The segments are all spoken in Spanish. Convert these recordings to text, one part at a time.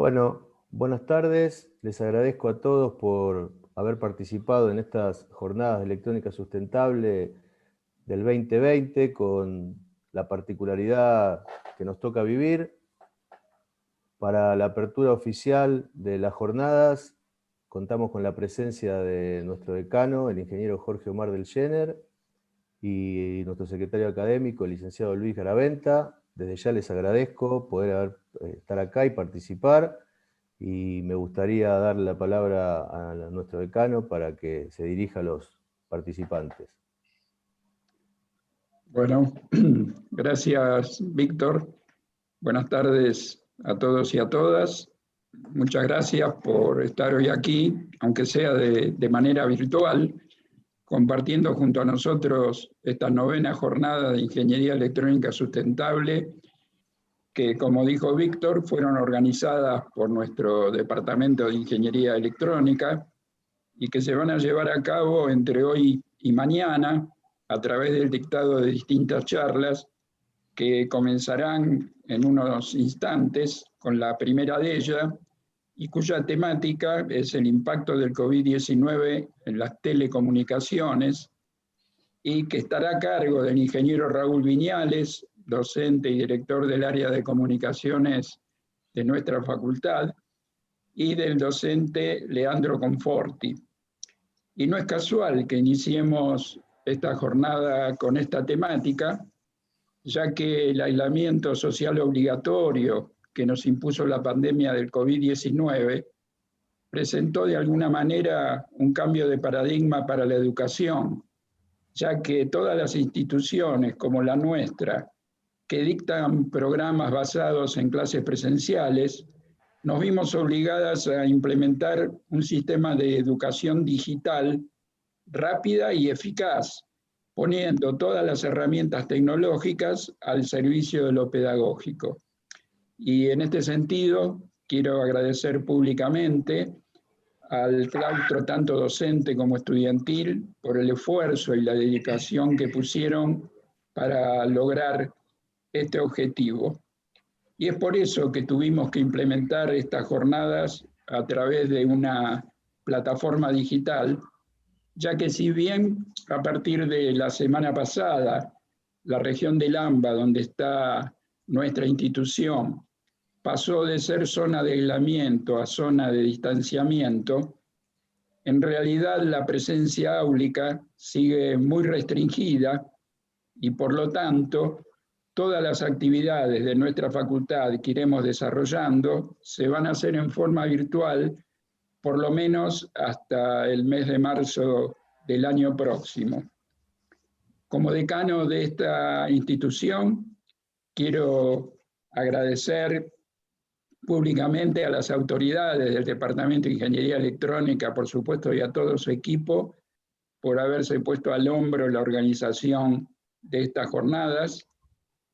Bueno, buenas tardes. Les agradezco a todos por haber participado en estas jornadas de electrónica sustentable del 2020 con la particularidad que nos toca vivir. Para la apertura oficial de las jornadas contamos con la presencia de nuestro decano, el ingeniero Jorge Omar del Jenner, y nuestro secretario académico, el licenciado Luis Garaventa. Desde ya les agradezco poder estar acá y participar, y me gustaría darle la palabra a nuestro decano para que se dirija a los participantes. Bueno, gracias, Víctor. Buenas tardes a todos y a todas. Muchas gracias por estar hoy aquí, aunque sea de manera virtual, compartiendo junto a nosotros esta 9ª jornada de Ingeniería Electrónica Sustentable, que, como dijo Víctor, fueron organizadas por nuestro Departamento de Ingeniería Electrónica y que se van a llevar a cabo entre hoy y mañana a través del dictado de distintas charlas que comenzarán en unos instantes con la primera de ellas, y cuya temática es el impacto del COVID-19 en las telecomunicaciones, y que estará a cargo del ingeniero Raúl Viñales, docente y director del área de comunicaciones de nuestra facultad, y del docente Leandro Conforti. Y no es casual que iniciemos esta jornada con esta temática, ya que el aislamiento social obligatorio que nos impuso la pandemia del COVID-19 presentó de alguna manera un cambio de paradigma para la educación, ya que todas las instituciones como la nuestra, que dictan programas basados en clases presenciales, nos vimos obligadas a implementar un sistema de educación digital rápida y eficaz, poniendo todas las herramientas tecnológicas al servicio de lo pedagógico. Y en este sentido, quiero agradecer públicamente al claustro tanto docente como estudiantil por el esfuerzo y la dedicación que pusieron para lograr este objetivo. Y es por eso que tuvimos que implementar estas jornadas a través de una plataforma digital, ya que si bien a partir de la semana pasada, la región del AMBA, donde está nuestra institución, pasó de ser zona de aislamiento a zona de distanciamiento, en realidad la presencia áulica sigue muy restringida y por lo tanto todas las actividades de nuestra facultad que iremos desarrollando se van a hacer en forma virtual por lo menos hasta el mes de marzo del año próximo. Como decano de esta institución, quiero agradecer públicamente a las autoridades del Departamento de Ingeniería Electrónica, por supuesto, y a todo su equipo, por haberse puesto al hombro la organización de estas jornadas.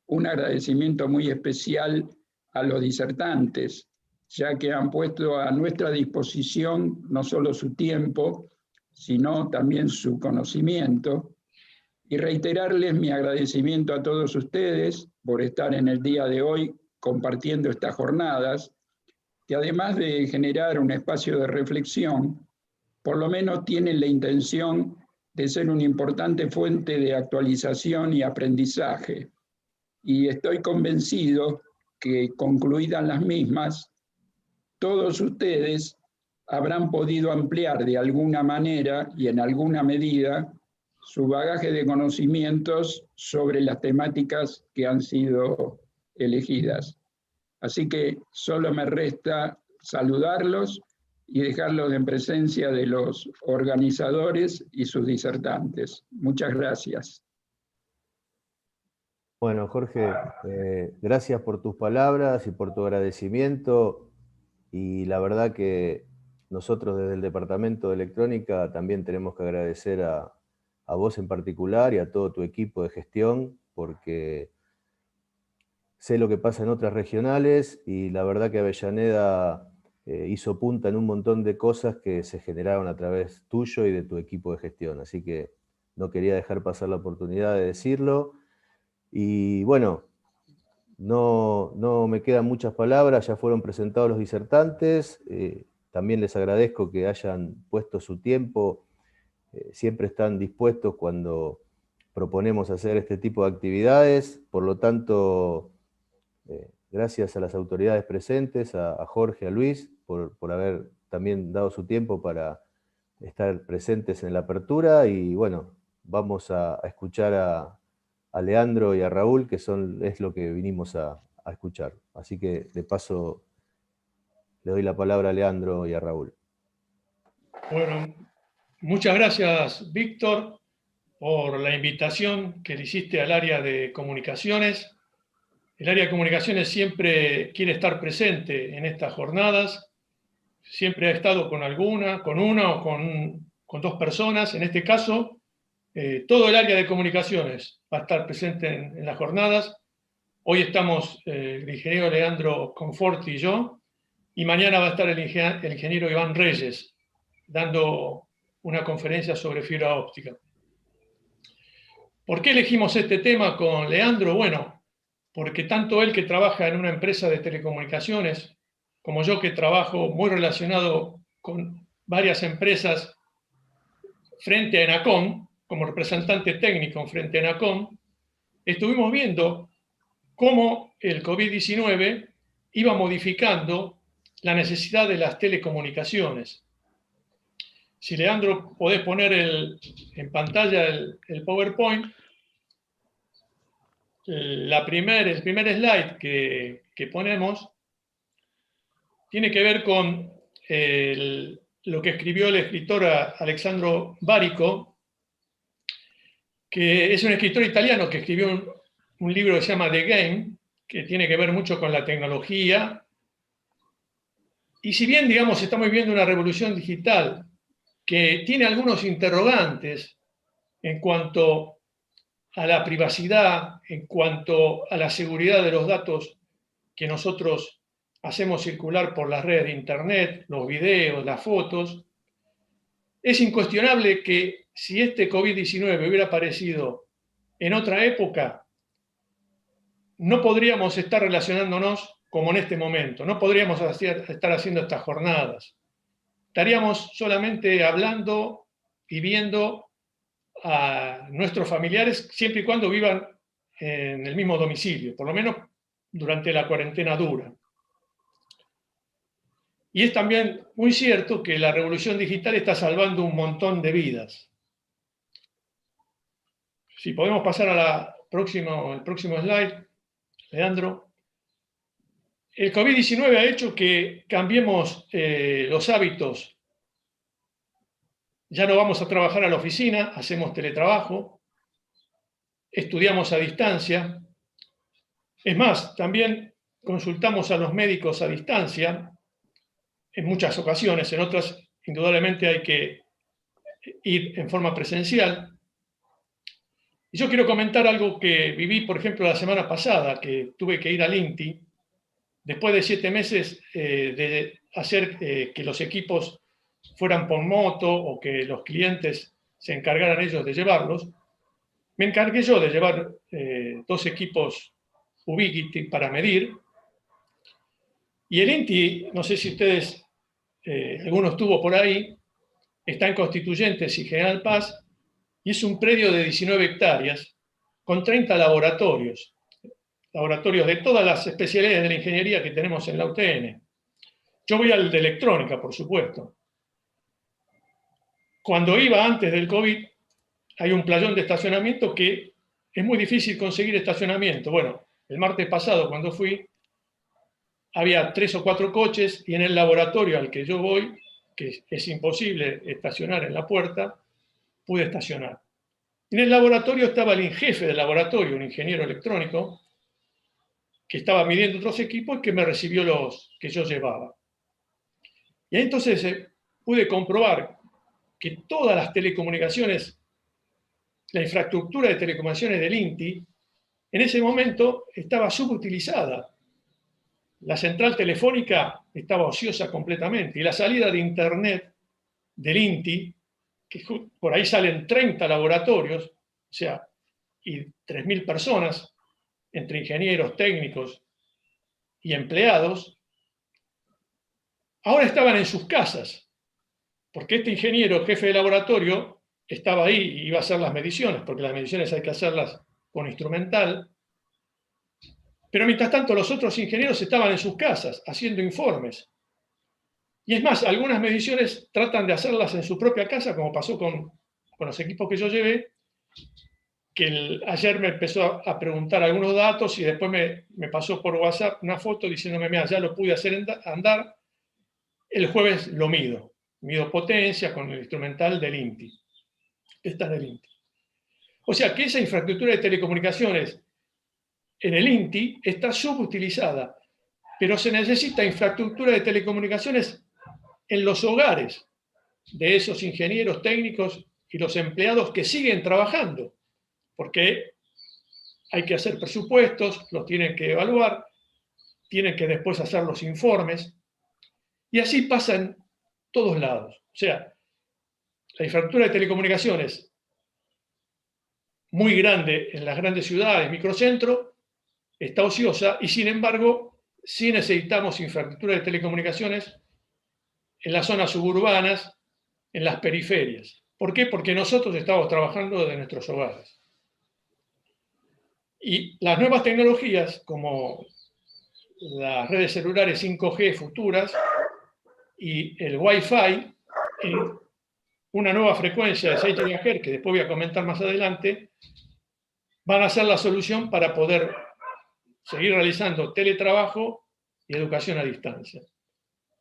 Un agradecimiento muy especial a los disertantes, ya que han puesto a nuestra disposición no solo su tiempo, sino también su conocimiento, y reiterarles mi agradecimiento a todos ustedes por estar en el día de hoy compartiendo estas jornadas, que además de generar un espacio de reflexión, por lo menos tienen la intención de ser una importante fuente de actualización y aprendizaje. Y estoy convencido que, concluidas las mismas, todos ustedes habrán podido ampliar de alguna manera y en alguna medida su bagaje de conocimientos sobre las temáticas que han sido elegidas. Así que solo me resta saludarlos y dejarlos en presencia de los organizadores y sus disertantes. Muchas gracias. Bueno, Jorge, gracias por tus palabras y por tu agradecimiento, y la verdad que nosotros desde el Departamento de Electrónica también tenemos que agradecer a vos en particular y a todo tu equipo de gestión, porque sé lo que pasa en otras regionales y la verdad que Avellaneda hizo punta en un montón de cosas que se generaron a través tuyo y de tu equipo de gestión, así que no quería dejar pasar la oportunidad de decirlo. Y bueno, no me quedan muchas palabras, ya fueron presentados los disertantes. También les agradezco que hayan puesto su tiempo. Siempre están dispuestos cuando proponemos hacer este tipo de actividades. Por lo tanto, gracias a las autoridades presentes, a Jorge, a Luis, por haber también dado su tiempo para estar presentes en la apertura. Y bueno, vamos a escuchar a Leandro y a Raúl, que es lo que vinimos a escuchar. Así que de paso le doy la palabra a Leandro y a Raúl. Bueno, muchas gracias, Víctor, por la invitación que le hiciste al área de comunicaciones. El área de comunicaciones siempre quiere estar presente en estas jornadas. Siempre ha estado con una o con dos personas. En este caso, todo el área de comunicaciones va a estar presente en las jornadas. Hoy estamos el ingeniero Leandro Conforti y yo, y mañana va a estar el ingeniero Iván Reyes dando una conferencia sobre fibra óptica. ¿Por qué elegimos este tema con Leandro? Bueno, porque tanto él, que trabaja en una empresa de telecomunicaciones, como yo, que trabajo muy relacionado con varias empresas frente a ENACOM, como representante técnico frente a ENACOM, estuvimos viendo cómo el COVID-19 iba modificando la necesidad de las telecomunicaciones. Si, Leandro, podés poner en pantalla el PowerPoint, el primer slide que ponemos tiene que ver con lo que escribió el escritor Alexandro Barico, que es un escritor italiano que escribió un libro que se llama The Game, que tiene que ver mucho con la tecnología. Y si bien, digamos, estamos viviendo una revolución digital que tiene algunos interrogantes en cuanto a la privacidad, en cuanto a la seguridad de los datos que nosotros hacemos circular por las redes de Internet, los videos, las fotos, es incuestionable que si este COVID-19 hubiera aparecido en otra época, no podríamos estar relacionándonos como en este momento, no podríamos estar haciendo estas jornadas. Estaríamos solamente hablando y viendo a nuestros familiares siempre y cuando vivan en el mismo domicilio, por lo menos durante la cuarentena dura. Y es también muy cierto que la revolución digital está salvando un montón de vidas. Si podemos pasar a el próximo slide, Leandro. El COVID-19 ha hecho que cambiemos los hábitos. Ya no vamos a trabajar a la oficina, hacemos teletrabajo, estudiamos a distancia. Es más, también consultamos a los médicos a distancia en muchas ocasiones, en otras indudablemente hay que ir en forma presencial. Y yo quiero comentar algo que viví, por ejemplo, la semana pasada, que tuve que ir al INTI, después de 7 meses de hacer que los equipos fueran por moto o que los clientes se encargaran ellos de llevarlos. Me encargué yo de llevar 2 equipos Ubiquiti para medir. Y el INTI, no sé si ustedes, alguno estuvo por ahí, está en Constituyentes y General Paz, y es un predio de 19 hectáreas con 30 laboratorios de todas las especialidades de la ingeniería que tenemos en la UTN. Yo voy al de electrónica, por supuesto. Cuando iba antes del COVID, hay un playón de estacionamiento que es muy difícil conseguir estacionamiento. Bueno, el martes pasado, cuando fui, había 3 o 4 coches, y en el laboratorio al que yo voy, que es imposible estacionar en la puerta, pude estacionar. En el laboratorio estaba el jefe del laboratorio, un ingeniero electrónico, que estaba midiendo otros equipos y que me recibió los que yo llevaba. Y ahí entonces pude comprobar que todas las telecomunicaciones, la infraestructura de telecomunicaciones del INTI, en ese momento estaba subutilizada. La central telefónica estaba ociosa completamente, y la salida de Internet del INTI, que por ahí salen 30 laboratorios, o sea, y 3.000 personas, entre ingenieros, técnicos y empleados, ahora estaban en sus casas, porque este ingeniero, jefe de laboratorio, estaba ahí y iba a hacer las mediciones, porque las mediciones hay que hacerlas con instrumental. Pero mientras tanto los otros ingenieros estaban en sus casas haciendo informes. Y es más, algunas mediciones tratan de hacerlas en su propia casa, como pasó con los equipos que yo llevé, que ayer me empezó a preguntar algunos datos y después me pasó por WhatsApp una foto diciéndome, mira, ya lo pude hacer andar, el jueves lo mido potencia con el instrumental del INTI. Está en el INTI. O sea que esa infraestructura de telecomunicaciones en el INTI está subutilizada, pero se necesita infraestructura de telecomunicaciones en los hogares de esos ingenieros técnicos y los empleados que siguen trabajando, porque hay que hacer presupuestos, los tienen que evaluar, tienen que después hacer los informes, y así pasa en todos lados. O sea, la infraestructura de telecomunicaciones muy grande en las grandes ciudades, microcentro, está ociosa, y sin embargo, sí necesitamos infraestructura de telecomunicaciones en las zonas suburbanas, en las periferias. ¿Por qué? Porque nosotros estamos trabajando desde nuestros hogares. Y las nuevas tecnologías, como las redes celulares 5G futuras y el Wi-Fi, una nueva frecuencia de 6 GHz, que después voy a comentar más adelante, van a ser la solución para poder seguir realizando teletrabajo y educación a distancia.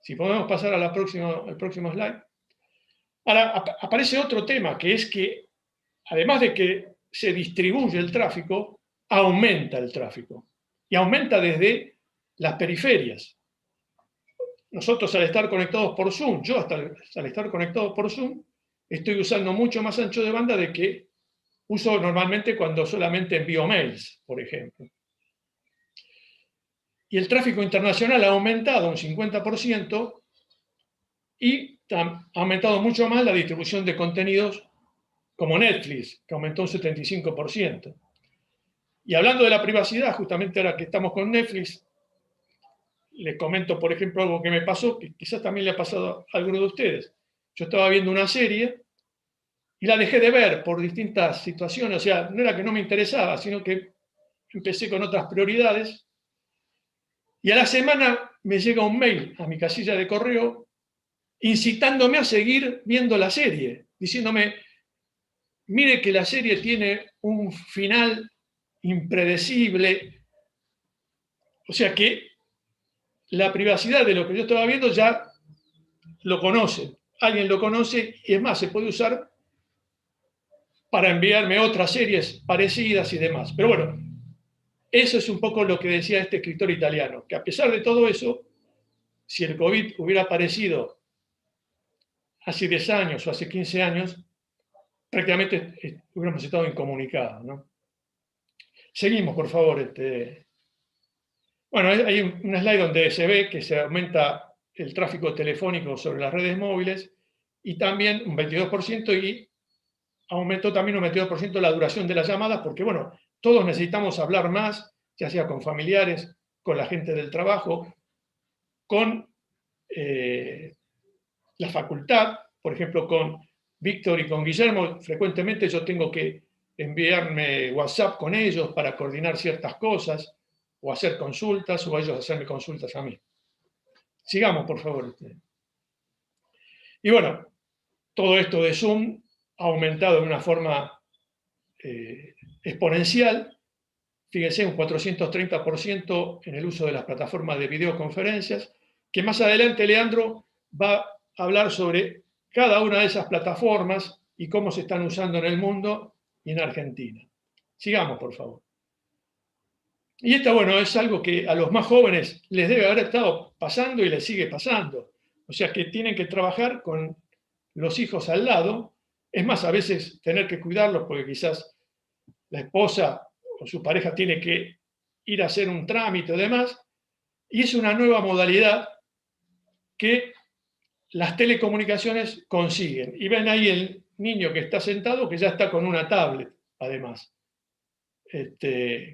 Si podemos pasar al próximo slide. Ahora, aparece otro tema, que es que, además de que se distribuye el tráfico, aumenta el tráfico. Y aumenta desde las periferias. Nosotros, al estar conectados por Zoom, yo al estar conectado por Zoom, estoy usando mucho más ancho de banda de que uso normalmente cuando solamente envío mails, por ejemplo. Y el tráfico internacional ha aumentado un 50%, y ha aumentado mucho más la distribución de contenidos como Netflix, que aumentó un 75%. Y hablando de la privacidad, justamente ahora que estamos con Netflix, les comento, por ejemplo, algo que me pasó, que quizás también le ha pasado a alguno de ustedes. Yo estaba viendo una serie y la dejé de ver por distintas situaciones. O sea, no era que no me interesaba, sino que empecé con otras prioridades. Y a la semana me llega un mail a mi casilla de correo incitándome a seguir viendo la serie, diciéndome, mire que la serie tiene un final impredecible. O sea que la privacidad de lo que yo estaba viendo ya lo conocen. Alguien lo conoce y es más, se puede usar para enviarme otras series parecidas y demás. Pero bueno, eso es un poco lo que decía este escritor italiano, que a pesar de todo eso, si el COVID hubiera aparecido hace 10 años o hace 15 años, prácticamente hubiéramos estado incomunicados, ¿no? Seguimos, por favor. Bueno, hay un slide donde se ve que se aumenta el tráfico telefónico sobre las redes móviles y también un 22%, y aumentó también un 22% la duración de las llamadas, porque, bueno, todos necesitamos hablar más, ya sea con familiares, con la gente del trabajo, con la facultad, por ejemplo, con Víctor y con Guillermo, frecuentemente yo tengo que enviarme WhatsApp con ellos para coordinar ciertas cosas, o hacer consultas, o ellos hacerme consultas a mí. Sigamos, por favor. Y bueno, todo esto de Zoom ha aumentado de una forma exponencial. Fíjense, un 430% en el uso de las plataformas de videoconferencias, que más adelante Leandro va a hablar sobre cada una de esas plataformas y cómo se están usando en el mundo y en Argentina. Sigamos, por favor. Y esto, bueno, es algo que a los más jóvenes les debe haber estado pasando y les sigue pasando. O sea, que tienen que trabajar con los hijos al lado. Es más, a veces tener que cuidarlos porque quizás la esposa o su pareja tiene que ir a hacer un trámite o demás. Y es una nueva modalidad que las telecomunicaciones consiguen. Y ven ahí el niño que está sentado, que ya está con una tablet, además.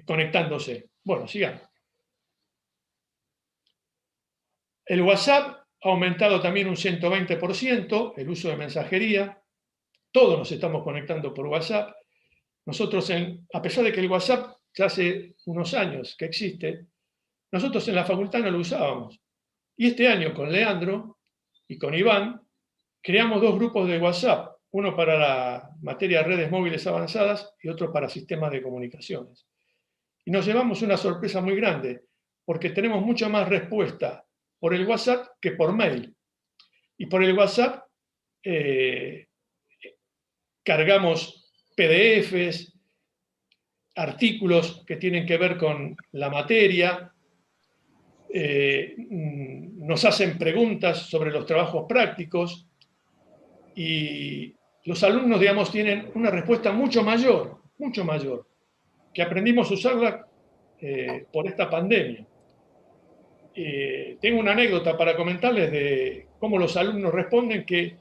conectándose. Bueno, sigamos. El WhatsApp ha aumentado también un 120%, el uso de mensajería. Todos nos estamos conectando por WhatsApp. Nosotros, a pesar de que el WhatsApp ya hace unos años que existe, nosotros en la facultad no lo usábamos. Y este año con Leandro y con Iván creamos 2 grupos de WhatsApp, uno para la materia de redes móviles avanzadas y otro para sistemas de comunicaciones. Y nos llevamos una sorpresa muy grande, porque tenemos mucha más respuesta por el WhatsApp que por mail. Y por el WhatsApp cargamos PDFs, artículos que tienen que ver con la materia, nos hacen preguntas sobre los trabajos prácticos y los alumnos, digamos, tienen una respuesta mucho mayor, que aprendimos a usarla por esta pandemia. Tengo una anécdota para comentarles de cómo los alumnos responden, que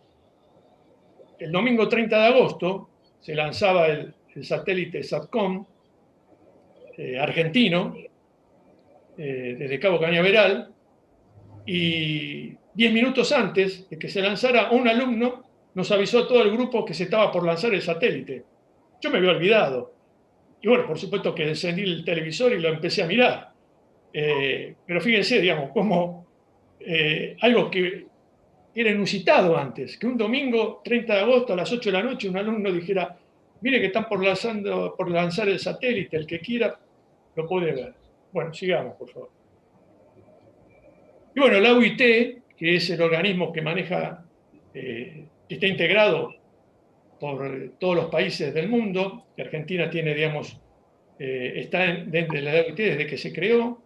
el domingo 30 de agosto se lanzaba el satélite SATCOM argentino, desde Cabo Cañaveral, y 10 minutos antes de que se lanzara, un alumno nos avisó a todo el grupo que se estaba por lanzar el satélite. Yo me había olvidado. Y bueno, por supuesto que encendí el televisor y lo empecé a mirar. Pero fíjense, digamos, como algo que era inusitado antes, que un domingo 30 de agosto a las 8 de la noche un alumno dijera: mire que están por lanzar el satélite, el que quiera lo puede ver. Bueno, sigamos, por favor. Y bueno, la UIT, que es el organismo que maneja, que está integrado por todos los países del mundo, que Argentina tiene, digamos, está dentro de la UIT desde que se creó,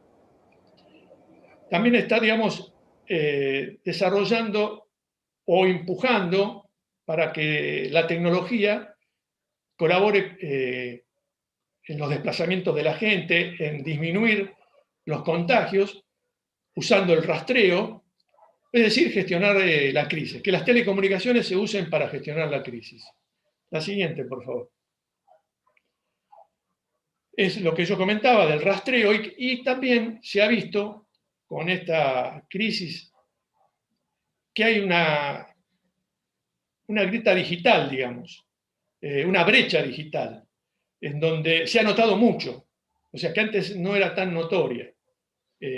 también está, digamos, desarrollando o empujando para que la tecnología colabore en los desplazamientos de la gente, en disminuir los contagios, usando el rastreo, es decir, gestionar la crisis, que las telecomunicaciones se usen para gestionar la crisis. La siguiente, por favor. Es lo que yo comentaba del rastreo, y también se ha visto con esta crisis que hay una grieta digital, digamos, una brecha digital, en donde se ha notado mucho, o sea, que antes no era tan notoria.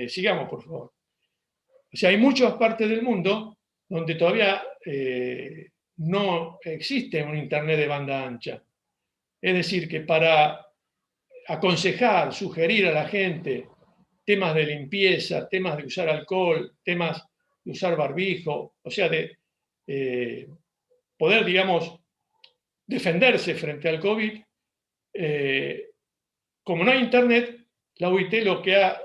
Sigamos, por favor. O sea, hay muchas partes del mundo donde todavía no existe un Internet de banda ancha. Es decir, que para aconsejar, sugerir a la gente temas de limpieza, temas de usar alcohol, temas de usar barbijo, o sea, de poder, digamos, defenderse frente al COVID, como no hay Internet, la UIT lo que ha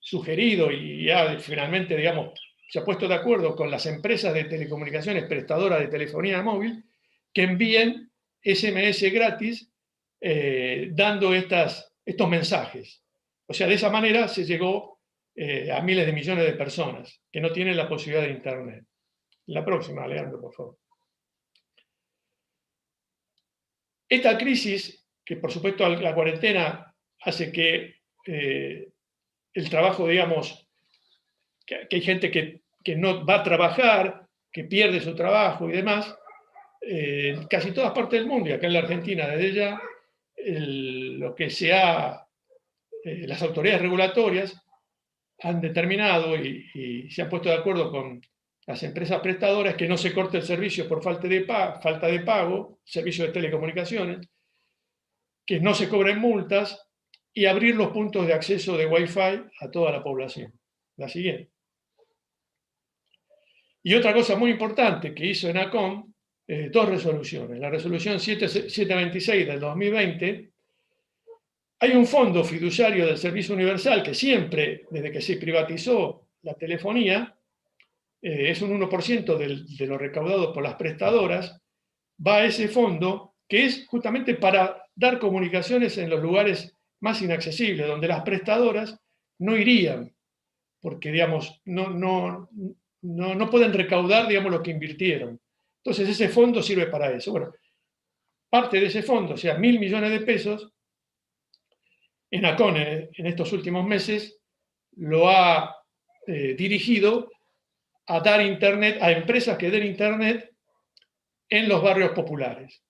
sugerido y finalmente, digamos, se ha puesto de acuerdo con las empresas de telecomunicaciones prestadoras de telefonía móvil que envíen SMS gratis dando estos mensajes. O sea, de esa manera se llegó a miles de millones de personas que no tienen la posibilidad de Internet. La próxima, Leandro, por favor. Esta crisis, que por supuesto la cuarentena hace que el trabajo, digamos, que hay gente que no va a trabajar, que pierde su trabajo y demás, casi todas partes del mundo, y acá en la Argentina desde ya, lo que las autoridades regulatorias han determinado y se han puesto de acuerdo con las empresas prestadoras que no se corte el servicio por falta de pago, servicio de telecomunicaciones, que no se cobren multas y abrir los puntos de acceso de Wi-Fi a toda la población. La siguiente. Y otra cosa muy importante que hizo ENACOM, 2 resoluciones. La resolución 726 del 2020, hay un fondo fiduciario del Servicio Universal que siempre, desde que se privatizó la telefonía, es un 1% de lo recaudado por las prestadoras, va a ese fondo que es justamente para dar comunicaciones en los lugares más inaccesibles, donde las prestadoras no irían, porque, digamos, no pueden recaudar, digamos, lo que invirtieron. Entonces ese fondo sirve para eso. Bueno, parte de ese fondo, o sea, 1.000 millones de pesos, ENACON en estos últimos meses lo ha dirigido a dar internet a empresas que den internet en los barrios populares.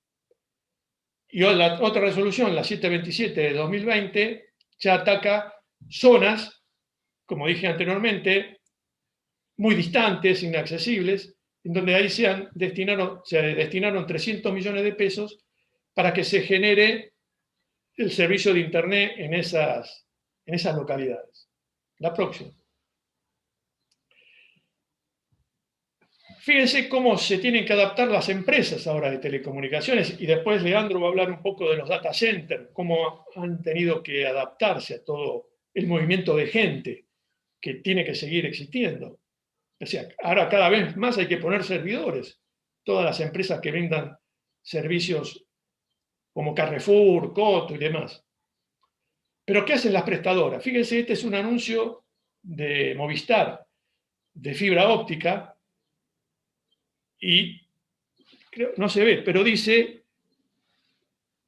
Y la otra resolución, la 727 de 2020, ya ataca zonas, como dije anteriormente, muy distantes, inaccesibles, en donde ahí se destinaron 300 millones de pesos para que se genere el servicio de internet en esas localidades. La próxima. Fíjense cómo se tienen que adaptar las empresas ahora de telecomunicaciones, y después Leandro va a hablar un poco de los data centers, cómo han tenido que adaptarse a todo el movimiento de gente que tiene que seguir existiendo. O sea, ahora cada vez más hay que poner servidores. Todas las empresas que vendan servicios como Carrefour, Coto y demás. Pero ¿qué hacen las prestadoras? Fíjense, este es un anuncio de Movistar, de fibra óptica, y no se ve, pero dice: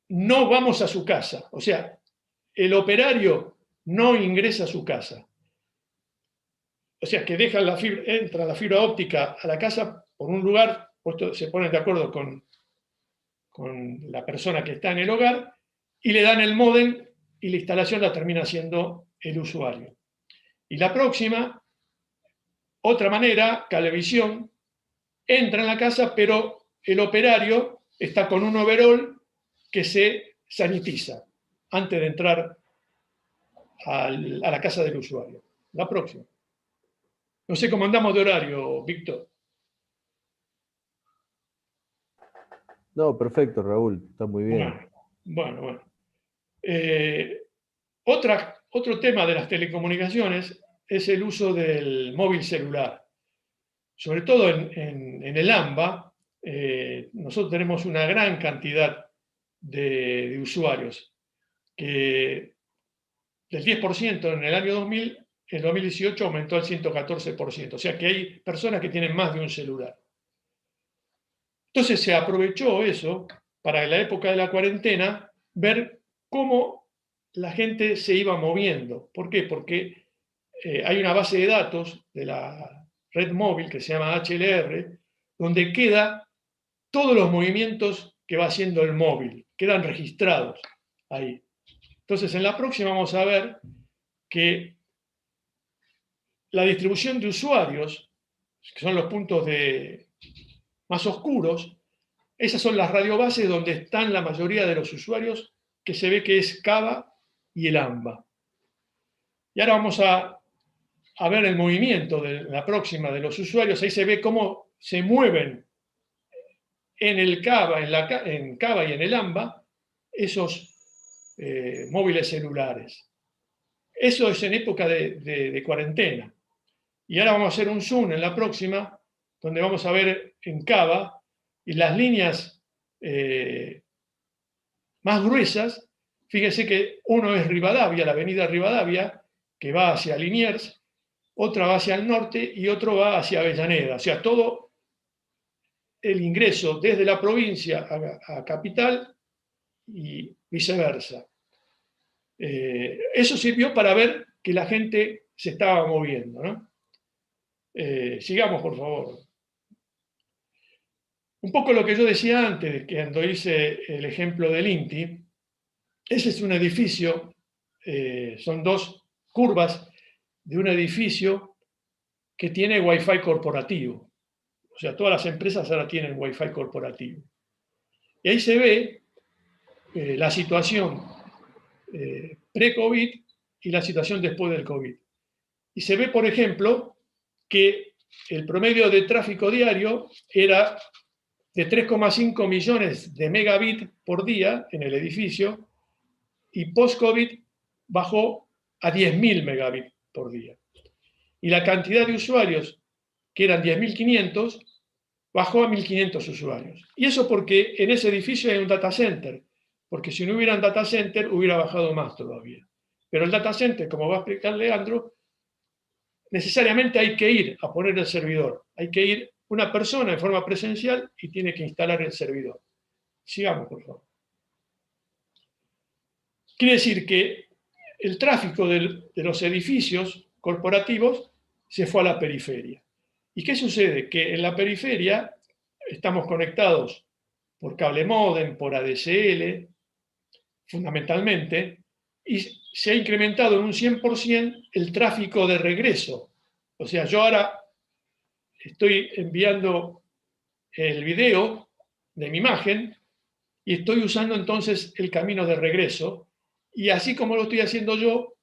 no vamos a su casa. O sea, el operario no ingresa a su casa. O sea, que entra la fibra óptica a la casa por un lugar, se ponen de acuerdo con la persona que está en el hogar, y le dan el módem, y la instalación la termina haciendo el usuario. Y la próxima, otra manera, Cablevisión, entra en la casa, pero el operario está con un overol que se sanitiza antes de entrar a la casa del usuario. La próxima. No sé cómo andamos de horario, Víctor. No, perfecto, Raúl, está muy bien. Bueno. Otro tema de las telecomunicaciones es el uso del móvil celular. Sobre todo en el AMBA, nosotros tenemos una gran cantidad de usuarios, que del 10% en el año 2000, en 2018 aumentó al 114%. O sea que hay personas que tienen más de un celular. Entonces se aprovechó eso para, en la época de la cuarentena, ver cómo la gente se iba moviendo. ¿Por qué? Porque hay una base de datos de la red móvil que se llama HLR, donde queda todos los movimientos que va haciendo el móvil, quedan registrados ahí. Entonces, en la próxima vamos a ver que la distribución de usuarios, que son los puntos más oscuros, esas son las radiobases donde están la mayoría de los usuarios, que se ve que es Cava y el AMBA. Y ahora vamos a ver el movimiento de la próxima de los usuarios. Ahí se ve cómo se mueven en el Cava, en Cava y en el AMBA esos móviles celulares. Eso es en época de cuarentena. Y ahora vamos a hacer un zoom en la próxima, donde vamos a ver en Cava, y las líneas más gruesas. Fíjense que uno es Rivadavia, la avenida Rivadavia, que va hacia Liniers, otra va hacia el norte y otro va hacia Avellaneda. O sea, todo el ingreso desde la provincia a capital y viceversa. Eso sirvió para ver que la gente se estaba moviendo, ¿no? Sigamos, por favor. Un poco lo que yo decía antes, que cuando hice el ejemplo del INTI, ese es un edificio, son dos curvas de un edificio que tiene Wi-Fi corporativo. O sea, todas las empresas ahora tienen Wi-Fi corporativo. Y ahí se ve la situación pre-COVID y la situación después del COVID. Y se ve, por ejemplo, que el promedio de tráfico diario era de 3,5 millones de megabits por día en el edificio, y post-COVID bajó a 10.000 megabits por día. Y la cantidad de usuarios, que eran 10.500, bajó a 1.500 usuarios. Y eso porque en ese edificio hay un data center, porque si no hubiera un data center hubiera bajado más todavía. Pero el data center, como va a explicar Leandro, necesariamente hay que ir a poner el servidor. Hay que ir una persona en forma presencial y tiene que instalar el servidor. Sigamos, por favor. Quiere decir que el tráfico de los edificios corporativos se fue a la periferia. ¿Y qué sucede? Que en la periferia estamos conectados por cable módem, por ADSL, fundamentalmente, y se ha incrementado en un 100% el tráfico de regreso. O sea, yo ahora estoy enviando el video de mi imagen y estoy usando entonces el camino de regreso. Y así como lo estoy haciendo yo,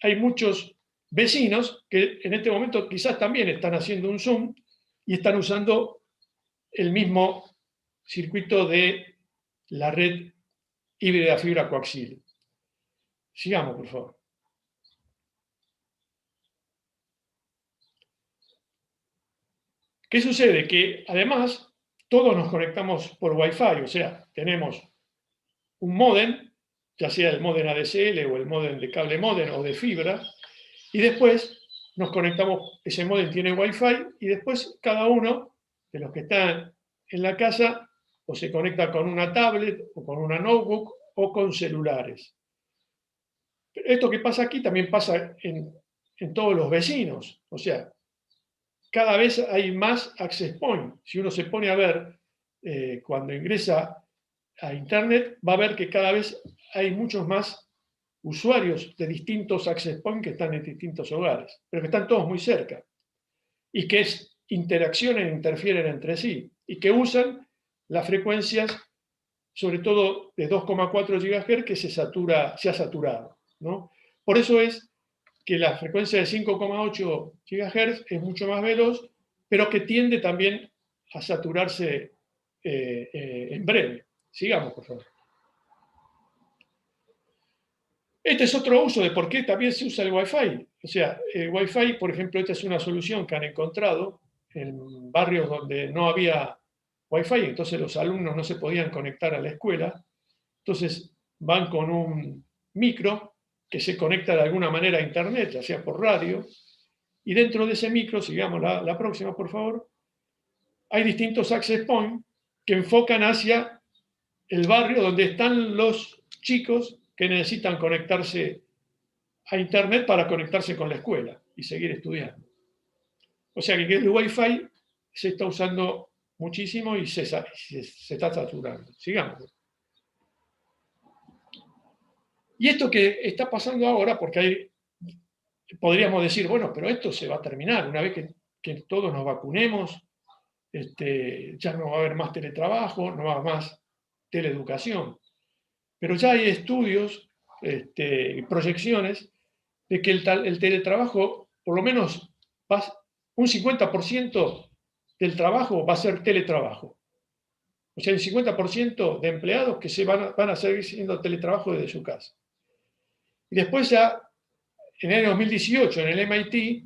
hay muchos vecinos que en este momento quizás también están haciendo un Zoom y están usando el mismo circuito de la red híbrida fibra coaxial. Sigamos, por favor. ¿Qué sucede? Que además todos nos conectamos por Wi-Fi, o sea, tenemos un módem, ya sea el módem ADSL o el módem de cable módem o de fibra, y después nos conectamos, ese módem tiene Wi-Fi, y después cada uno de los que están en la casa o se conecta con una tablet o con una notebook o con celulares. Pero esto que pasa aquí también pasa en todos los vecinos, o sea, cada vez hay más access point. Si uno se pone a ver, cuando ingresa a Internet, va a ver que cada vez hay muchos más usuarios de distintos access point que están en distintos hogares, pero que están todos muy cerca, y que interaccionan e interfieren entre sí, y que usan las frecuencias, sobre todo de 2,4 GHz, que se ha saturado, ¿no? Por eso es que la frecuencia de 5,8 GHz es mucho más veloz, pero que tiende también a saturarse en breve. Sigamos, por favor. Este es otro uso de por qué también se usa el Wi-Fi. O sea, el Wi-Fi, por ejemplo, esta es una solución que han encontrado en barrios donde no había Wi-Fi, entonces los alumnos no se podían conectar a la escuela. Entonces van con un micro que se conecta de alguna manera a Internet, ya sea por radio, y dentro de ese micro, sigamos la próxima, por favor, hay distintos access points que enfocan hacia el barrio donde están los chicos que necesitan conectarse a Internet para conectarse con la escuela y seguir estudiando. O sea que el Wi-Fi se está usando muchísimo y se está saturando. Sigamos. Y esto que está pasando ahora, porque podríamos decir, bueno, pero esto se va a terminar una vez que todos nos vacunemos, ya no va a haber más teletrabajo, no va a haber más teleeducación. Pero ya hay estudios, proyecciones, de que el teletrabajo, por lo menos un 50% del trabajo va a ser teletrabajo. O sea, un 50% de empleados que van a seguir haciendo teletrabajo desde su casa. Y después ya, en el año 2018, en el MIT,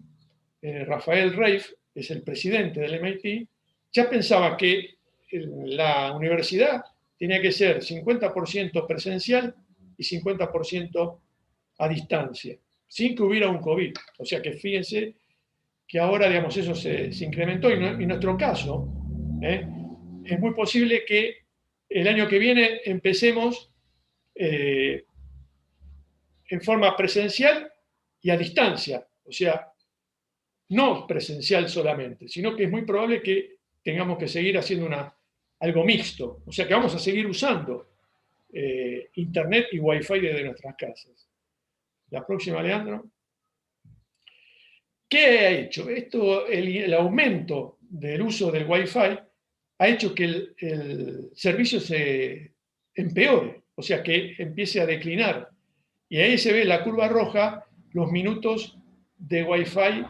Rafael Reif, que es el presidente del MIT, ya pensaba que la universidad tenía que ser 50% presencial y 50% a distancia, sin que hubiera un COVID. O sea que fíjense que ahora, digamos, eso se incrementó, y en nuestro caso, es muy posible que el año que viene empecemos en forma presencial y a distancia, o sea, no presencial solamente, sino que es muy probable que tengamos que seguir haciendo algo mixto, o sea que vamos a seguir usando Internet y Wi-Fi desde nuestras casas. La próxima, Leandro. ¿Qué ha hecho? El aumento del uso del Wi-Fi ha hecho que el servicio se empeore, o sea que empiece a declinar. Y ahí se ve la curva roja, los minutos de Wi-Fi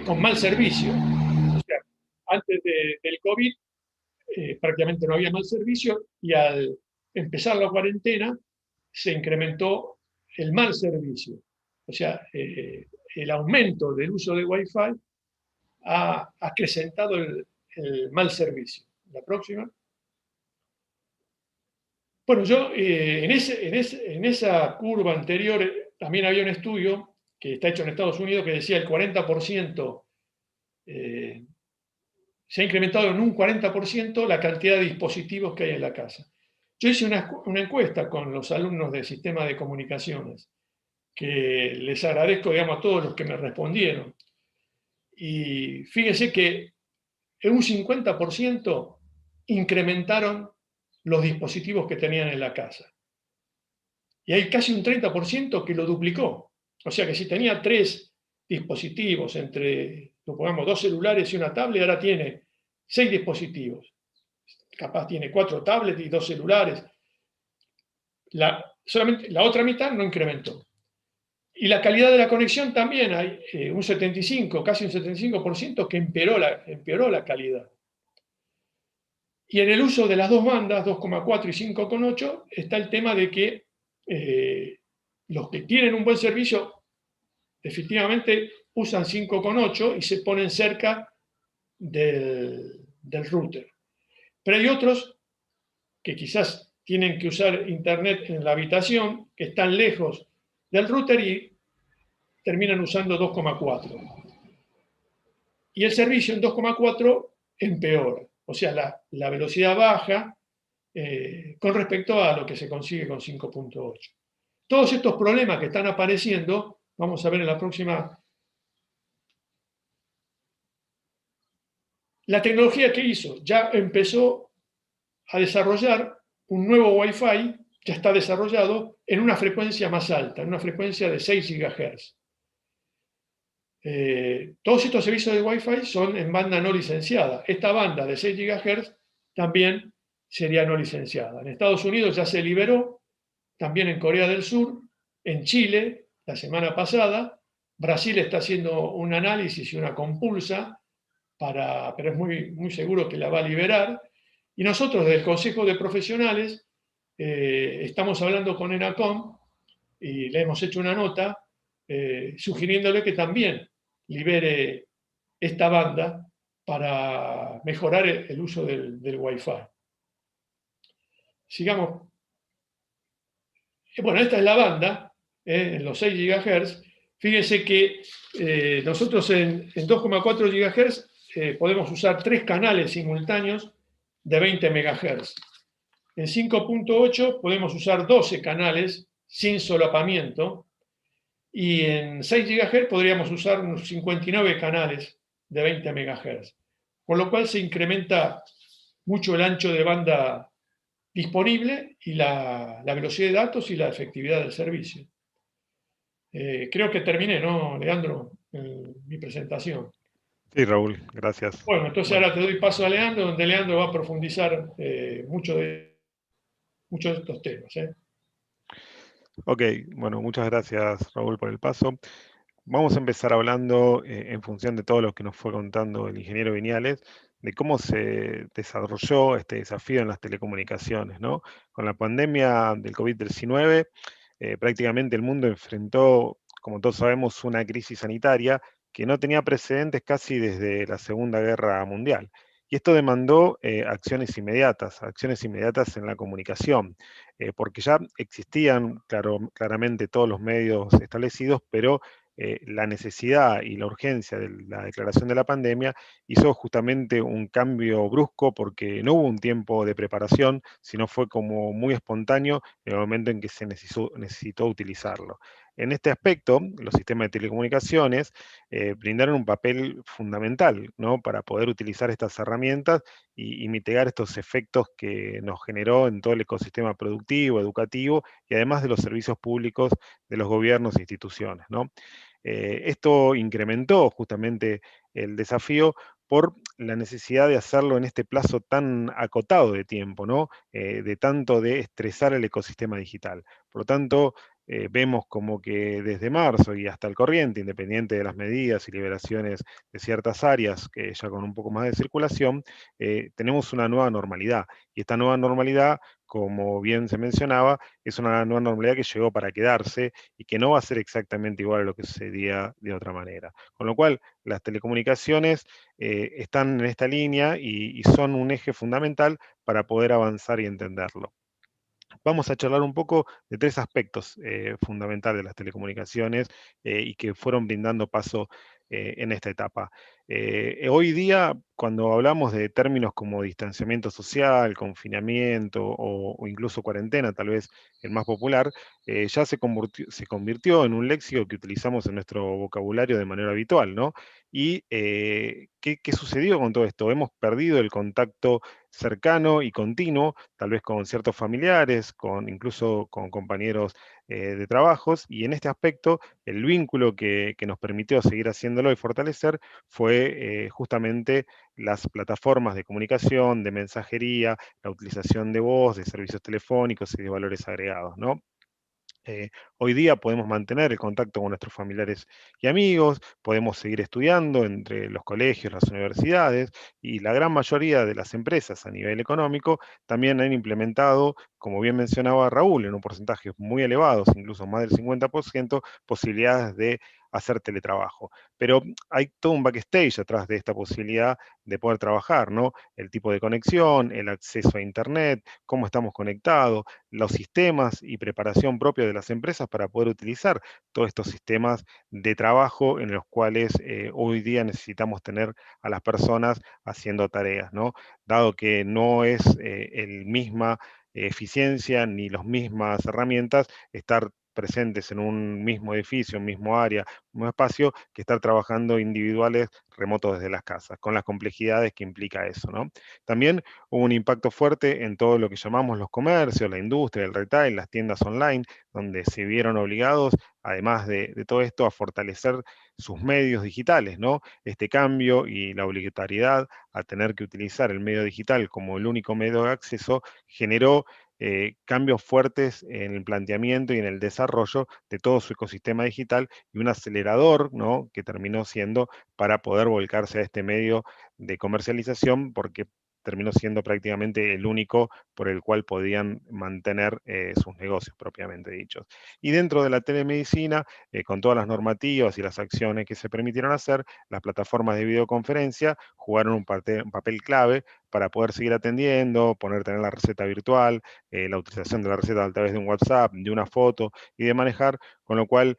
con mal servicio. O sea, antes del COVID prácticamente no había mal servicio, y al empezar la cuarentena se incrementó el mal servicio. O sea, el aumento del uso de Wi-Fi ha acrecentado el mal servicio. La próxima. Bueno, yo en esa curva anterior también había un estudio que está hecho en Estados Unidos que decía el 40%, se ha incrementado en un 40% la cantidad de dispositivos que hay en la casa. Yo hice una encuesta con los alumnos del sistema de comunicaciones que les agradezco, digamos, a todos los que me respondieron. Y fíjense que en un 50% incrementaron los dispositivos que tenían en la casa. Y hay casi un 30% que lo duplicó. O sea que si tenía 3 dispositivos, entre, supongamos, 2 celulares y una tablet, ahora tiene 6 dispositivos. Capaz tiene 4 tablets y 2 celulares. Solamente la otra mitad no incrementó. Y la calidad de la conexión también hay un 75, casi un 75% que empeoró la calidad. Y en el uso de las dos bandas, 2,4 y 5,8, está el tema de que los que tienen un buen servicio efectivamente usan 5,8 y se ponen cerca del router. Pero hay otros que quizás tienen que usar internet en la habitación, que están lejos del router y terminan usando 2,4. Y el servicio en 2,4 empeora. O sea, la velocidad baja con respecto a lo que se consigue con 5,8. Todos estos problemas que están apareciendo, vamos a ver en la próxima. La tecnología que hizo ya empezó a desarrollar un nuevo Wi-Fi, ya está desarrollado en una frecuencia más alta, en una frecuencia de 6 GHz. Todos estos servicios de Wi-Fi son en banda no licenciada. Esta banda de 6 GHz también sería no licenciada. En Estados Unidos ya se liberó, también en Corea del Sur, en Chile, la semana pasada. Brasil está haciendo un análisis y una compulsa, pero es muy, muy seguro que la va a liberar. Y nosotros, desde el Consejo de Profesionales, estamos hablando con ENACOM y le hemos hecho una nota sugiriéndole que también libere esta banda para mejorar el uso del Wi-Fi. Sigamos. Bueno, esta es la banda, en los 6 GHz. Fíjense que nosotros en 2,4 GHz podemos usar 3 canales simultáneos de 20 MHz. En 5,8 podemos usar 12 canales sin solapamiento. Y en 6 GHz podríamos usar unos 59 canales de 20 MHz. Con lo cual se incrementa mucho el ancho de banda disponible y la velocidad de datos y la efectividad del servicio. Creo que terminé, ¿no, Leandro? Mi presentación. Sí, Raúl, gracias. Bueno, entonces ahora te doy paso a Leandro, donde Leandro va a profundizar mucho de estos temas. Ok, bueno, muchas gracias, Raúl, por el paso. Vamos a empezar hablando, en función de todo lo que nos fue contando el ingeniero Viñales, de cómo se desarrolló este desafío en las telecomunicaciones, ¿no? Con la pandemia del COVID-19, prácticamente el mundo enfrentó, como todos sabemos, una crisis sanitaria que no tenía precedentes casi desde la Segunda Guerra Mundial. Y esto demandó acciones inmediatas en la comunicación, porque ya existían claramente todos los medios establecidos, pero la necesidad y la urgencia de la declaración de la pandemia hizo justamente un cambio brusco porque no hubo un tiempo de preparación, sino fue como muy espontáneo en el momento en que se necesitó utilizarlo. En este aspecto, los sistemas de telecomunicaciones brindaron un papel fundamental, ¿no?, para poder utilizar estas herramientas y mitigar estos efectos que nos generó en todo el ecosistema productivo, educativo y además de los servicios públicos de los gobiernos e instituciones, ¿no? Esto incrementó justamente el desafío por la necesidad de hacerlo en este plazo tan acotado de tiempo, ¿no? De tanto de estresar el ecosistema digital. Por lo tanto, vemos como que desde marzo y hasta el corriente, independiente de las medidas y liberaciones de ciertas áreas, que ya con un poco más de circulación, tenemos una nueva normalidad. Y esta nueva normalidad, como bien se mencionaba, es una nueva normalidad que llegó para quedarse y que no va a ser exactamente igual a lo que sucedía de otra manera. Con lo cual, las telecomunicaciones están en esta línea y son un eje fundamental para poder avanzar y entenderlo. Vamos a charlar un poco de 3 aspectos fundamentales de las telecomunicaciones y que fueron brindando paso en esta etapa. Hoy día, cuando hablamos de términos como distanciamiento social, confinamiento o incluso cuarentena, tal vez el más popular, ya se convirtió en un léxico que utilizamos en nuestro vocabulario de manera habitual, ¿no? ¿Y qué sucedió con todo esto? Hemos perdido el contacto cercano y continuo, tal vez con ciertos familiares, incluso con compañeros de trabajos, y en este aspecto el vínculo que nos permitió seguir haciéndolo y fortalecer fue justamente las plataformas de comunicación, de mensajería, la utilización de voz, de servicios telefónicos y de valores agregados, ¿no? Hoy día podemos mantener el contacto con nuestros familiares y amigos, podemos seguir estudiando entre los colegios, las universidades, y la gran mayoría de las empresas a nivel económico también han implementado, como bien mencionaba Raúl, en un porcentaje muy elevado, incluso más del 50%, posibilidades de hacer teletrabajo. Pero hay todo un backstage atrás de esta posibilidad de poder trabajar, ¿no? El tipo de conexión, el acceso a Internet, cómo estamos conectados, los sistemas y preparación propia de las empresas para poder utilizar todos estos sistemas de trabajo en los cuales hoy día necesitamos tener a las personas haciendo tareas, ¿no? Dado que no es el misma eficiencia ni las mismas herramientas estar presentes en un mismo edificio, un mismo área, un mismo espacio, que estar trabajando individuales remotos desde las casas, con las complejidades que implica eso, ¿no? También hubo un impacto fuerte en todo lo que llamamos los comercios, la industria, el retail, las tiendas online, donde se vieron obligados, además de todo esto, a fortalecer sus medios digitales, ¿no? Este cambio y la obligatoriedad a tener que utilizar el medio digital como el único medio de acceso generó cambios fuertes en el planteamiento y en el desarrollo de todo su ecosistema digital y un acelerador, ¿no?, que terminó siendo para poder volcarse a este medio de comercialización, porque terminó siendo prácticamente el único por el cual podían mantener sus negocios propiamente dichos. Y dentro de la telemedicina, con todas las normativas y las acciones que se permitieron hacer, las plataformas de videoconferencia jugaron un papel clave para poder seguir atendiendo, tener la receta virtual, la utilización de la receta a través de un WhatsApp, de una foto y de manejar, con lo cual